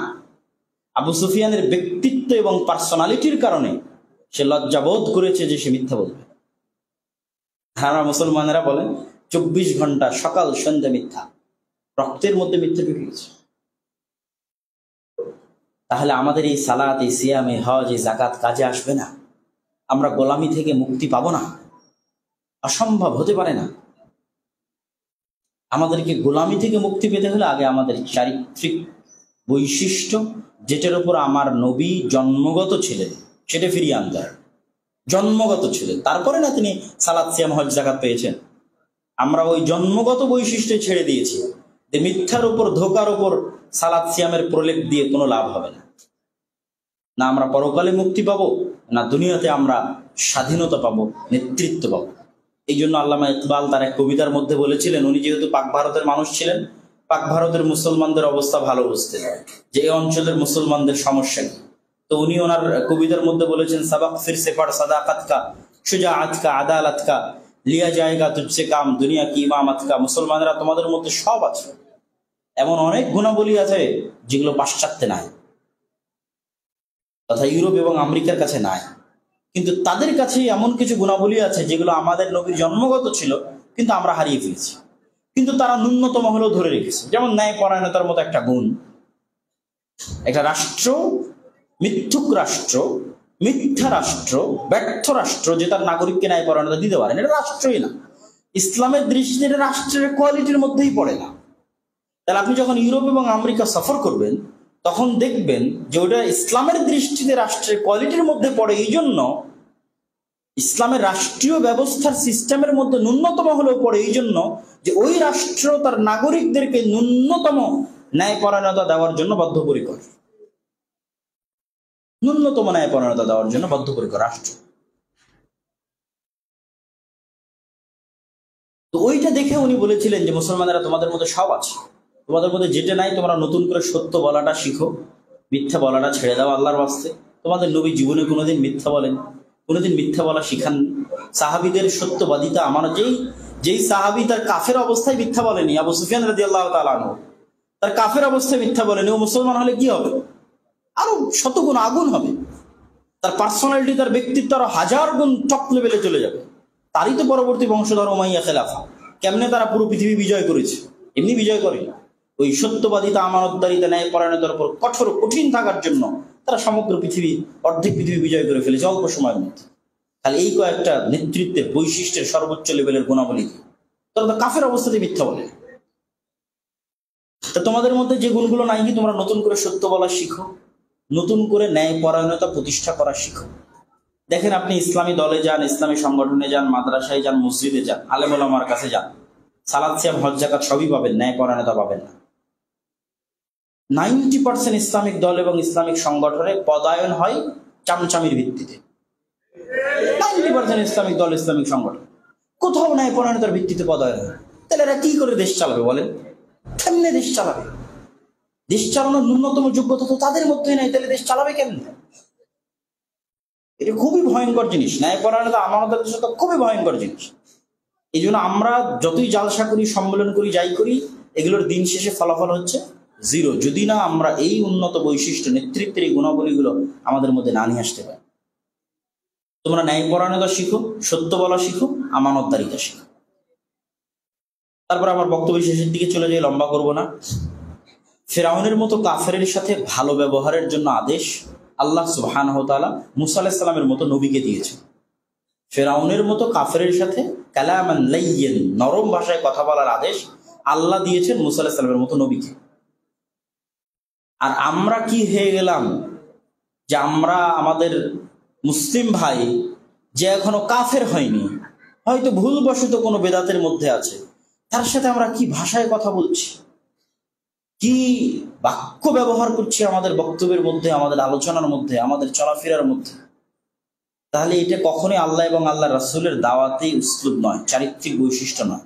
আবু সুফিয়ানের ব্যক্তিত্ব এবং পার্সোনালিটির কারণে সে লজ্জাবোধ করেছে যে সে মিথ্যা বলবে। আমরা মুসলমানেরা বলেন 24 ঘন্টা সকাল সন্ধ্যা মিথ্যা, রক্তের মধ্যে মিথ্যা ঢুকে গেছে। তাহলে আমাদের এই সালাত, এই সিয়াম, এই হজ, এই যাকাত কাজে আসবে না? আমরা গোলামি থেকে মুক্তি পাবো না? অসম্ভব, হতে পারে না। আমাদেরকে গোলামি থেকে মুক্তি পেতে হলে আগে আমাদের চারিত্রিক বৈশিষ্ট্য, যেটার উপর আমার নবী জন্মগত ছিলেন, সেটা ফিরিয়ে আনতে হবে। জন্মগত ছিলেন, তারপরে না তিনি সালাত, সিয়াম, হজ, যাকাত পেয়েছেন। আমরা ওই জন্মগত বৈশিষ্ট্য ছেড়ে দিয়েছি, যে মিথ্যার উপর, ধোকার উপর সালাত সিয়ামের প্রলেপ দিয়ে কোনো লাভ হবে না। না আমরা পরকালে মুক্তি পাবো, না দুনিয়াতে আমরা স্বাধীনতা পাবো, নেতৃত্ব পাবো। এই জন্য আল্লামা ইকবাল তার এক কবিতার মধ্যে বলেছিলেন, উনি যেহেতু পাক ভারতের মানুষ ছিলেন, পাক ভারতের মুসলমানদের অবস্থা ভালো বুঝতেন, যে এই অঞ্চলের মুসলমানদের সমস্যা কি। তো উনি ওনার কবিতার মধ্যে বলেছেন, সাবাক ফির সে পড় সাদাকাত কা, শুজাআত কা, আদালত কা, লিয়া জায়েগা তুঝসে কাম, দুনিয়া কি ইমামত কা। মুসলমানরা তোমাদের মধ্যে সব আছে, এমন অনেক গুণাবলী আছে যেগুলো পাশ্চাত্যে নাই, তথা ইউরোপ এবং আমেরিকার কাছে নাই, কিন্তু তাদের কাছে এমন কিছু গুণাবলী আছে যেগুলো আমাদের নবীর জন্মগত ছিল, কিন্তু আমরা হারিয়ে ফেলেছি। কিন্তু তারা ন্যূনতম হলেও ধরে রেখেছে। যেমন ন্যায়পরায়ণতার মতো একটা গুণ। একটা রাষ্ট্র, মিথ্যুক রাষ্ট্র, মিথ্যা রাষ্ট্র, ব্যর্থ রাষ্ট্র, যে তার নাগরিককে ন্যায়পরায়ণতা দিতে পারেন, এটা রাষ্ট্রই না। ইসলামের দৃষ্টিতে রাষ্ট্রের কোয়ালিটির মধ্যেই পড়ে না। তাহলে আপনি যখন ইউরোপ এবং আমেরিকা সফর করবেন, তখন দেখবেন যে ওটা ইসলামের দৃষ্টিতে রাষ্ট্রের কোয়ালিটির মধ্যে পড়ে। এই জন্য ইসলামের রাষ্ট্রীয় ব্যবস্থার সিস্টেমের মধ্যে ন্যূনতম হলেও পড়ে এই জন্য যে ওই রাষ্ট্র তার নাগরিকদেরকে ন্যূনতম ন্যায়পরায়ণতা দেওয়ার জন্য বদ্ধপরিকর, ন্যূনতম ন্যায়পরায়ণতা দেওয়ার জন্য বদ্ধপরিকর রাষ্ট্র। তো ওইটা দেখে উনি বলেছিলেন যে মুসলমানেরা তোমাদের মধ্যে সব আছে, তোমাদের মধ্যে যেটা নাই তোমরা নতুন করে সত্য বলাটা শিখো, মিথ্যা বলাটা ছেড়ে দাও আল্লাহর বাস্তে। তোমাদের নবী জীবনে কোনোদিন মিথ্যা বলেন, কোনোদিন মিথ্যা বলা শিখান। সাহাবীদের সত্যবাদিতা, আমার যেই সাহাবী তার কাফের অবস্থায় মিথ্যা বলেনি, আবু সুফিয়ান রাদিয়াল্লাহু তাআলা আনহু, তার কাফের অবস্থায় মিথ্যা বলেনি, ও মুসলমান হলে কি হবে? আরো শতগুণ আগুন হবে। তার পার্সোনালিটি, তার ব্যক্তিত্ব আরো হাজার গুণ টপ লেভেলে চলে যাবে। তারই তো পরবর্তী বংশধর উমাইয়া খেলাফা। কেমনে তারা পুরো পৃথিবী বিজয় করেছে? এমনি বিজয় করেনি, ওই সত্যবাদিতা, আমানতদারিতা, ন্যায়পরায়ণতার উপর কঠোর কঠিন থাকার জন্য তারা সমগ্র পৃথিবী, অর্ধেক পৃথিবী বিজয় করে ফেলেছে অল্প সময়ের মধ্যে। খালি এই কয়েকটা নেতৃত্বের বৈশিষ্ট্যের সর্বোচ্চ লেভেলের গুণাবলী, তারা তো কাফের অবস্থাতে মিথ্যা বলে। তা তোমাদের মধ্যে যে গুণগুলো নাই, কি তোমরা নতুন করে সত্য বলা শিখো, নতুন করে ন্যায়পরায়ণতা প্রতিষ্ঠা করা শিখো। দেখেন, আপনি ইসলামী দলে যান, ইসলামী সংগঠনে যান, মাদ্রাসায় যান, মসজিদে যান, আলেম ওলামার কাছে যান, সালাত সিয়াম হজ যাকাত সবই পাবেন, ন্যায়পরায়ণতা পাবেন না। 90% ইসলামিক দল এবং ইসলামিক সংগঠনে পদায়ন হয় চামচামির ভিত্তিতে। 90% ইসলামিক দল, ইসলামিক সংগঠন কোথাও ন্যায়পরায়ণতার ভিত্তিতে পদায়ন হয়। তাহলে এরা কি করে দেশ চালাবে বলেন? কেমনে দেশ চালাবে? দেশ চালানোর ন্যূনতম যোগ্যতা তো তাদের মধ্যে নেই, তাহলে দেশ চালাবে কেমনে? এটা খুবই ভয়ঙ্কর জিনিস। ন্যায়পরায়ণতা আমাদের দেশে তো খুবই ভয়ঙ্কর জিনিস। এই জন্য আমরা যতই জালসা করি, সম্মেলন করি, যাই করি, এগুলোর দিন শেষে ফলাফল হচ্ছে জিরো, যদি না আমরা এই উন্নত বৈশিষ্ট্য, নেতৃত্বের এই গুণাবলীগুলো আমাদের মধ্যে না নিয়ে আসতে পারি। তোমরা ন্যায়পরায়ণতা শিখো, সত্য বলা শিখো, আমানতদারিতা শিখো। তারপর আমার বক্তব্য শেষের দিকে চলে যাই, লম্বা করব না। ফিরআউনের মতো কাফেরের সাথে ভালো ব্যবহারের জন্য আদেশ আল্লাহ সুবহানাহু ওয়া তাআলা মুসা আলাইহিস সালামের মতো নবীকে দিয়েছেন। ফিরআউনের মতো কাফেরের সাথে কালামান লাইয়িন, নরম ভাষায় কথা বলার আদেশ আল্লাহ দিয়েছেন মুসা আলাইহিস সালামের মতো নবীকে। আর আমরা কি হয়ে গেলাম যে আমরা আমাদের মুসলিম ভাই যে এখনো কাফের হয়নি, হয়তো ভুলবশত কোনো বেদাতের মধ্যে আছে, তার সাথে আমরা কি ভাষায় কথা বলছি, কি বাক্য ব্যবহার করছি আমাদের বক্তব্যের মধ্যে, আমাদের আলোচনার মধ্যে, আমাদের চলাফেরার মধ্যে। তাহলে এটা কখনোই আল্লাহ এবং আল্লাহ রাসূলের দাওয়াতেই উসলুব নয়, চারিত্রিক বৈশিষ্ট্য নয়।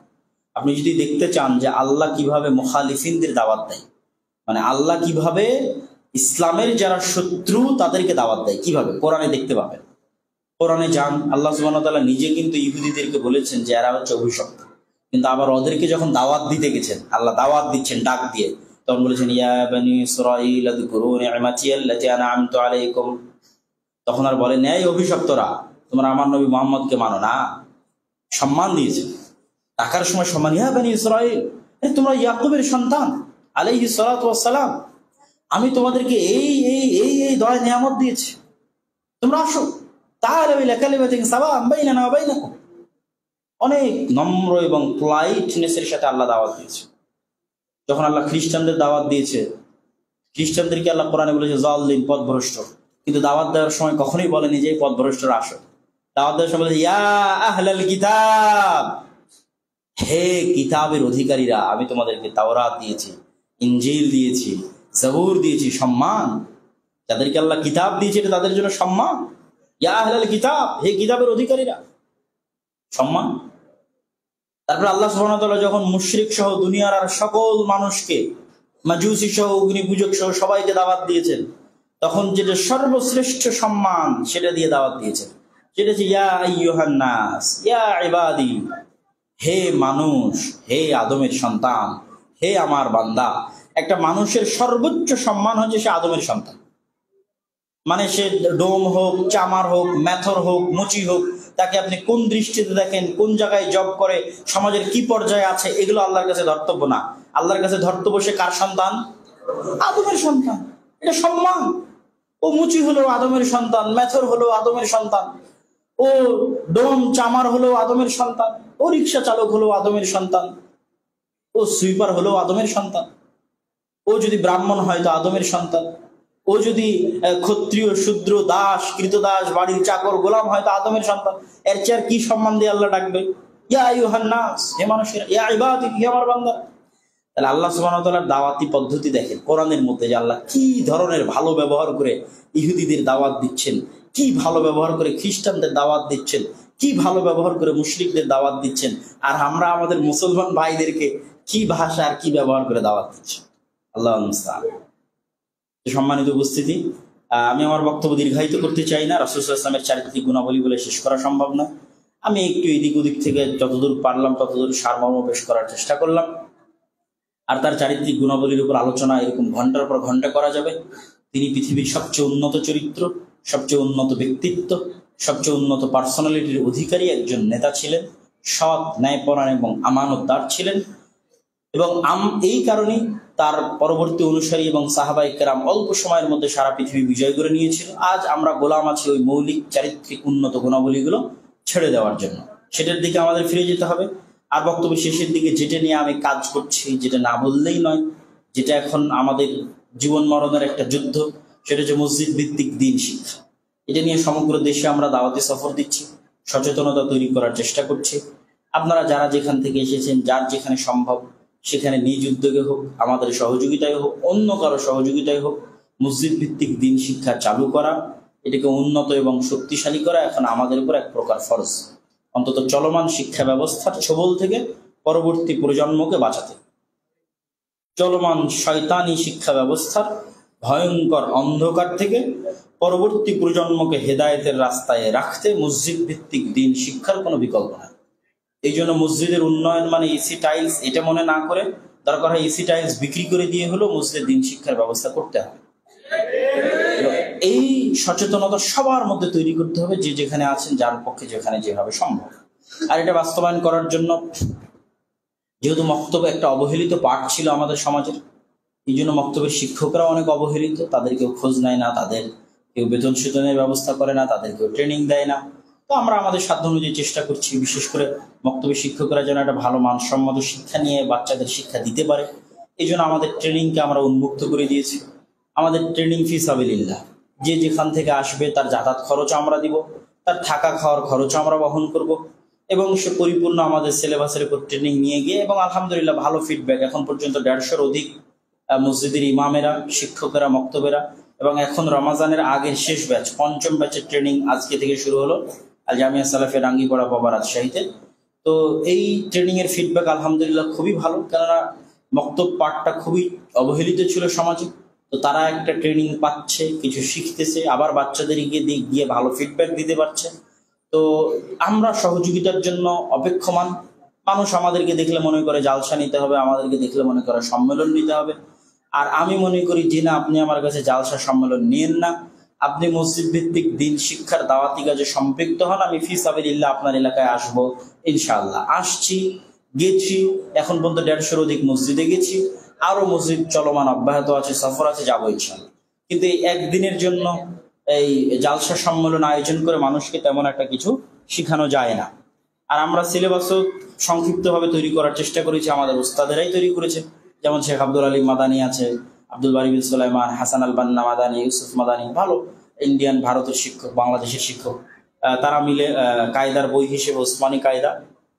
আপনি যদি দেখতে চান যে আল্লাহ কিভাবে মুখালিফিনদের দাওয়াত দেয়, মানে আল্লাহ কিভাবে ইসলামের যারা শত্রু তাদেরকে দাওয়াত দেয়, কিভাবে কোরআনে দেখতে পাবেন। কোরআনে যান, আল্লাহ সুবহানাহু ওয়া তাআলা নিজে কিন্তু ইহুদিদেরকে বলেছেন যে এরা হচ্ছে অভিশপ্ত, কিন্তু আবার ওদেরকে যখন দাওয়াত দিতে গেছেন, আল্লাহ দাওয়াত দিচ্ছেন ডাক দিয়ে, তখন বলেছেন ইয়া বানি ইসরাঈল আযকুরু নি'মাতি আল্লাতী আন'আমতু আলাইকুম। তখন আর বলেন এই অভিশপ্তরা, তোমরা আমার নবী মুহাম্মদকে মানো না, সম্মান দিয়েছেন। ডাকার সময় সম্মান, ইয়া বানি ইসরাঈল, তোমরা ইয়াকুবের সন্তান আলাইহিস সালাতু ওয়াস সালাম, আমি তোমাদেরকে এই এই এই এই দয়া নিয়ামত দিয়েছি, তোমরা আসো, তাআলা ইলা কালিমাতিন সাওয়া'আন বাইনানা ওয়া বাইনাকুম। অনেক নম্র এবং পোলাইটনেসের সাথে আল্লাহ দাওয়াত দিয়েছে। যখন আল্লাহ খ্রিস্টানদের দাওয়াত দিয়েছে, খ্রিস্টানদেরকে আল্লাহ কোরআনে বলেছে জালিম, পথভ্রষ্ট, কিন্তু দাওয়াত দেওয়ার সময় কখনোই বলেনি যে পথভ্রষ্টরা আসো। দাওয়াত দেওয়ার সময় বলেছে ইয়া আহলাল কিতাব, হে কিতাবের অধিকারীরা, আমি তোমাদেরকে তাওরাত দিয়েছি, ইনজিল দিয়েছি, জাবুর দিয়েছি। সম্মান, যাদেরকে আল্লাহ কিতাব দিয়েছে এটা তাদের জন্য সম্মান। ইয়া আহলাল কিতাব, হে কিতাবের অধিকারীরা, সম্মান। তারপর আল্লাহ সুবহানাহু ওয়া তাআলা যখন মুশরিক সহ দুনিয়ার আর সকল মানুষকে, মাজুসি সহ, অগ্নি পূজক সহ সবাইকে দাওয়াত দিয়েছেন, তখন যেটা সর্বশ্রেষ্ঠ সম্মান সেটা দিয়ে দাওয়াত দিয়েছেন, সেটা হচ্ছে ইয়া আইয়ুহান নাস, ইয়া ইবাদি, হে মানুষ, হে আদমের সন্তান, হে আমার বান্দা। একটা মানুষের সর্বোচ্চ সম্মান হচ্ছে সে আদমের সন্তান। মানে সে ডোম হোক, চামার হোক, মেথর হোক, মুচি হোক, তাকে আপনি কোন দৃষ্টিতে দেখেন, কোন জায়গায় জব করে, সমাজের কি পর্যায়ে আছে, এগুলো আল্লাহর কাছে ধর্তব্য না। আল্লাহর কাছে ধর্তব্য সে কার সন্তান? আদমের সন্তান। এটা সম্মান। ও মুচি হলো আদমের সন্তান, মেথর হলো আদমের সন্তান, ও ডোম চামার হলো আদমের সন্তান, ও রিক্সা চালক হলো আদমের সন্তান, ও সুইপার হলো আদমের সন্তান। ও যদি ব্রাহ্মণ হয় তো আদমের সন্তান, ও যদি ক্ষত্রিয় শূদ্র দাস কৃতদাস বাড়ির চাকর গোলাম হয় তো আদমের সন্তান। এর চেয়ে আর কি সম্মান দিয়ে আল্লাহ ডাকবে? ইয়া আইয়ুহান নাস, হে মানুষেরা, ইয়া ইবাদি, হে আমার বান্দা। তাহলে আল্লাহ সুবহানাহু ওয়া তাআলার দাওয়াতি পদ্ধতি দেখেন কোরআনের মধ্যে, যে আল্লাহ কি ধরনের ভালো ব্যবহার করে ইহুদিদের দাওয়াত দিচ্ছেন, কি ভালো ব্যবহার করে খ্রিস্টানদের দাওয়াত দিচ্ছেন, কি ভালো ব্যবহার করে মুশরিকদের দাওয়াত দিচ্ছেন, আর আমরা আমাদের মুসলমান ভাইদেরকে কি ভাষা আর কি ব্যবহার করে দাওয়াত দিচ্ছি। আল্লাহুল মুস্তাআন। সম্মানিত উপস্থিতি, আমি আমার বক্তব্য দীর্ঘায়িত করতে চাই না। রাসূল সাল্লাল্লাহু আলাইহি ওয়াসাল্লামের চারিত্রিক গুণাবলী বলে শেষ করা সম্ভব না। আমি একটু এদিক ওদিক থেকে যতদূর পারলাম ততদূর সারমর্ম পেশ করার চেষ্টা করলাম। আর তার চারিত্রিক গুণাবলীর উপর আলোচনা এরকম ঘন্টার পর ঘন্টা করা যাবে। তিনি পৃথিবীর সবচেয়ে উন্নত চরিত্র, সবচেয়ে উন্নত ব্যক্তিত্ব, সবচেয়ে উন্নত পার্সোনালিটির অধিকারী একজন নেতা ছিলেন, সৎ, ন্যায়পরায়ণ এবং আমানতদার ছিলেন। এবং এই কারণেই তার পরবর্তী অনুসারী এবং সাহাবায়ে কেরাম অল্প সময়ের মধ্যে সারা পৃথিবী বিজয় করে নিয়েছিল। আজ আমরা গোলাম আছি ওই মৌলিক চারিত্রিক উন্নত গুণাবলীগুলো ছেড়ে দেওয়ার জন্য। সেটার দিকে আমাদের ফিরে যেতে হবে। আর বক্তব্য শেষের দিকে যেটা নিয়ে আমি কাজ করছি, যেটা না বললেই নয়, যেটা এখন আমাদের জীবন মরণের একটা যুদ্ধ, সেটা হচ্ছে মসজিদ ভিত্তিক দ্বীন শিক্ষা। এটা নিয়ে সমগ্র দেশে আমরা দাওয়াতি সফর দিচ্ছি, সচেতনতা তৈরি করার চেষ্টা করছি। আপনারা যারা যেখান থেকে এসেছেন, যার যেখানে সম্ভব সেখানে নিজ উদ্যোগে হোক, আমাদের সহযোগিতায় হোক, অন্য কারো সহযোগিতায় হোক, মসজিদ ভিত্তিক দ্বীন শিক্ষা চালু করা, এটাকে উন্নত এবং শক্তিশালী করা এখন আমাদের উপর এক প্রকার ফরজ। অন্তত চলমান শিক্ষা ব্যবস্থার ছোবল থেকে পরবর্তী প্রজন্মকে বাঁচাতে, চলমান শয়তানি শিক্ষা ব্যবস্থার ভয়ঙ্কর অন্ধকার থেকে পরবর্তী প্রজন্মকে হেদায়েতের রাস্তায় রাখতে মসজিদ ভিত্তিক দ্বীন শিক্ষার কোনো বিকল্প নাই। এই জন্য মসজিদের উন্নয়ন মানে এসি টাইলস এটা মনে না করে দরকার হয় এসি টাইলস বিক্রি করে দিয়ে হলেও মসজিদের দ্বীন শিক্ষার ব্যবস্থা করতে হবে। এই সচেতনতা সবার মধ্যে তৈরি করতে হবে, যে যেখানে আছেন, যার পক্ষে যেখানে যেভাবে সম্ভব। আর এটা বাস্তবায়ন করার জন্য যেহেতু মক্তব একটা অবহেলিত পাঠ ছিল আমাদের সমাজের, এই জন্য মক্তবের শিক্ষকরা অনেক অবহেলিত, তাদের কেউ খোঁজ নেয় না, তাদের কেউ বেতন সুতনের ব্যবস্থা করে না, তাদের কেউ ট্রেনিং দেয় না। তো আমরা আমাদের সাধ্য অনুযায়ী চেষ্টা করছি, বিশেষ করে মক্তবের শিক্ষকরা যেন একটা ভালো মানসম্মত শিক্ষা নিয়ে বাচ্চাদের শিক্ষা দিতে পারে। এই জন্য আমাদের ট্রেনিংকে আমরা উন্মুক্ত করে দিয়েছি। আমাদের ট্রেনিং ফি সাবিলিল্লাহ, যে যেখান থেকে আসবে তার যাতায়াত খরচ আমরা দিব, তার থাকা খাওয়ার খরচ আমরা বহন করব, এবং সে পরিপূর্ণ আমাদের সিলেবাসের উপর ট্রেনিং নিয়ে গিয়ে, এবং আলহামদুলিল্লাহ ভালো ফিডব্যাক। এখন পর্যন্ত 150-র অধিক মসজিদের ইমামেরা, শিক্ষকেরা, মক্তবেরা, এবং এখন রমাজানের আগের শেষ ব্যাচ, পঞ্চম ব্যাচের ট্রেনিং আজকে থেকে শুরু হলো আল জামিয়া সালাফিয়া রাঙ্গিপাড়া বাবা রাজশাহীতে। তো এই ট্রেনিং এর ফিডব্যাক আলহামদুলিল্লাহ খুবই ভালো, কেননা মক্তব পাঠটা খুবই অবহেলিত ছিল সমাজে। তো তারা একটা ট্রেনিং পাচ্ছে, কিছু শিখতেছে, আবার বাচ্চাদেরকে গিয়ে ভালো ফিডব্যাক দিতে পারছে। তো আমরা সহযোগিতার জন্য অপেক্ষমান। মানুষ আমাদেরকে দেখলে মনে করে জালসা নিতে হবে, আমাদেরকে দেখলে মনে করে সম্মেলন নিতে হবে। আর আমি মনে করি যে না, আপনি আমার কাছে জালসা সম্মেলন নিয়েন না, আপনি মসজিদ ভিত্তিক দ্বীন শিক্ষার দাওয়াতি কাজে সম্পৃক্ত হন। আমি ফি সাবিলিল্লাহ আপনার এলাকায় আসবো, ইনশাআল্লাহ আসছি, গেছি, এখন পর্যন্ত 150-র অধিক মসজিদে গেছি, আরো মসজিদ চলমান অব্যাহত আছে, সফর আছে, যাবো ইনশাআল্লাহ। কিন্তু এই একদিনের জন্য এই জালসা সম্মেলন আয়োজন করে মানুষকে তেমন একটা কিছু শিখানো যায় না। আর আমরা সিলেবাসও সংক্ষিপ্তভাবে তৈরি করার চেষ্টা করেছি, আমাদের উস্তাদেরাই তৈরি করেছে। যেমন শেখ আব্দুল আলী মাদানী আছে, আব্দুল বারি বিন সুলাইমান, হাসান আল বান্না মাদানী, ইউসুফ মাদানী, ভালো ইন্ডিয়ান ভারতের শিক্ষক, বাংলাদেশের শিক্ষক। তারা মিলে কায়দার বই হিসেবে ওসমানী কায়দা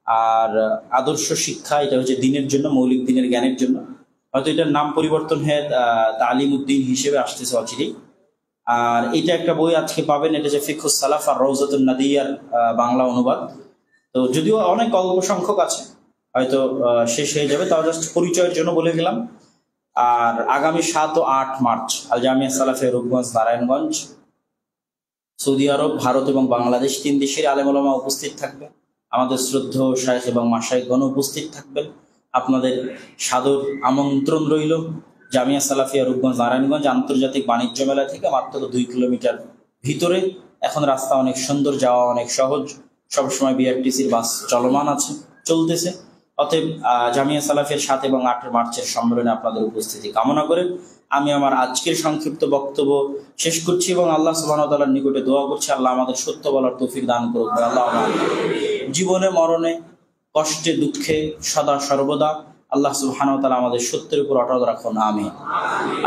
আর আদর্শ শিক্ষা, এটা হচ্ছে দিনের জন্য, মৌলিক দিনের জ্ঞানের জন্য। হয়তো এটার নাম পরিবর্তন হয়ে তালিম উদ্দিন হিসেবে আসতেছে অচিরেই। আর এটা একটা বই আজকে পাবেন, এটা হচ্ছে ফিকহুস সালাফ আর রওজাতুন নাদিয়ার বাংলা অনুবাদ। তো যদিও অনেক অল্প সংখ্যক আছে, হয়তো শেষ হয়ে যাবে, তাও জাস্ট পরিচয়ের জন্য বলে গেলাম। আর আগামী 7 ও 8 মার্চ আল জামিয়া সালাফিয়া রূপগঞ্জ, নারায়ণগঞ্জ, সৌদি আরব, ভারত এবং বাংলাদেশ, 3 দেশের আলেম ওলামা উপস্থিত থাকবে। আমাদের শ্রদ্ধেয় শাইখ এবং মাশায়েখগণ উপস্থিত থাকবেন। আপনাদের সাদর আমন্ত্রণ রইল। জামিয়া সালাফিয়া রূপগঞ্জ, নারায়ণগঞ্জ আন্তর্জাতিক বাণিজ্য মেলা থেকে মাত্র 2 কিলোমিটার ভিতরে। এখন রাস্তা অনেক সুন্দর, যাওয়া অনেক সহজ, সবসময় বিআরটিসির বাস চলমান আছে, চলতেছে। অতএব জামিয়া সালাফিয়ার 7 এবং 8 মার্চের সম্মেলনে আপনাদের উপস্থিতি কামনা করে আমি আমার আজকের সংক্ষিপ্ত বক্তব্য শেষ করছি এবং আল্লাহ সুবহানাহু ওয়া তাআলার নিকটে দোয়া করছি, আল্লাহ আমাদের সত্য বলার তৌফিক দান করুন। আল্লাহ জীবনে মরণে, কষ্টে দুঃখে সদা সর্বদা আল্লাহ সুবহানাহু ওয়া তাআলা আমাদের সত্যের উপর অটল রাখুন, আমিন।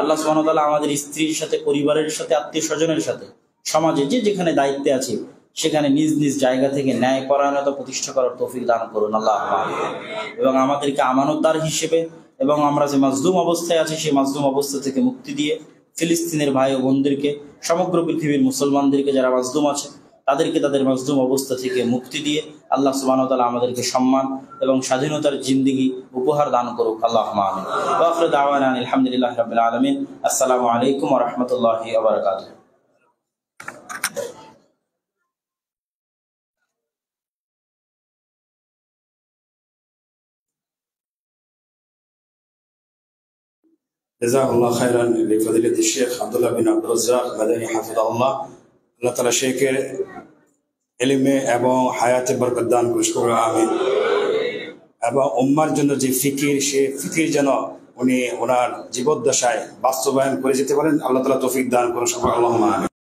আল্লাহ সুবহানাহু ওয়া তাআলা আমাদের স্ত্রীর সাথে, পরিবারের সাথে, আত্মীয় স্বজনের সাথে, সমাজে যে যেখানে দায়িত্বে আছে সেখানে নিজ নিজ জায়গা থেকে ন্যায় পরায়ণতা প্রতিষ্ঠা করার তৌফিক দান করুন, আল্লাহুম্মা আমিন। এবং আমাদেরকে আমানতদার হিসেবে এবং আমরা যে মাজলুম অবস্থায় আছি সেই মাজলুম অবস্থা থেকে মুক্তি দিয়ে ফিলিস্তিনের ভাই ও বোনদেরকে, সমগ্র পৃথিবীর মুসলমানদেরকে যারা মাজলুম আছে তাদেরকে তাদের মাজলুম অবস্থা থেকে মুক্তি দিয়ে আল্লাহ সুবহানাহু ওয়া তাআলা আমাদেরকে সম্মান এবং স্বাধীনতার জিন্দেগি উপহার দান করুক, আল্লাহুম্মা আমিন। ওয়া আখিরু দাওয়ানা আলহামদুলিল্লাহি রাব্বিল আলামিন। আসসালামু আলাইকুম ওয়া রাহমাতুল্লাহি ওয়া বারাকাতুহু।
জাযাকাল্লাহু খাইরান লিফাদিলাতি শেখ আব্দুল্লাহ বিন আব্দুর রাজ্জাক মাদানী হাফিজাহুল্লাহ। আল্লাহ তাআলা শেখের ইলমে এবং হায়াতে বরকত দান করুন, আমিন। এবং উম্মার জন্য যে ফিকির, সে ফিকির যেন উনি ওনার জীবদ্দশায় বাস্তবায়ন করে যেতে পারেন, আল্লাহ তাআলা তৌফিক দান করুন, আল্লাহুম্মা আমিন।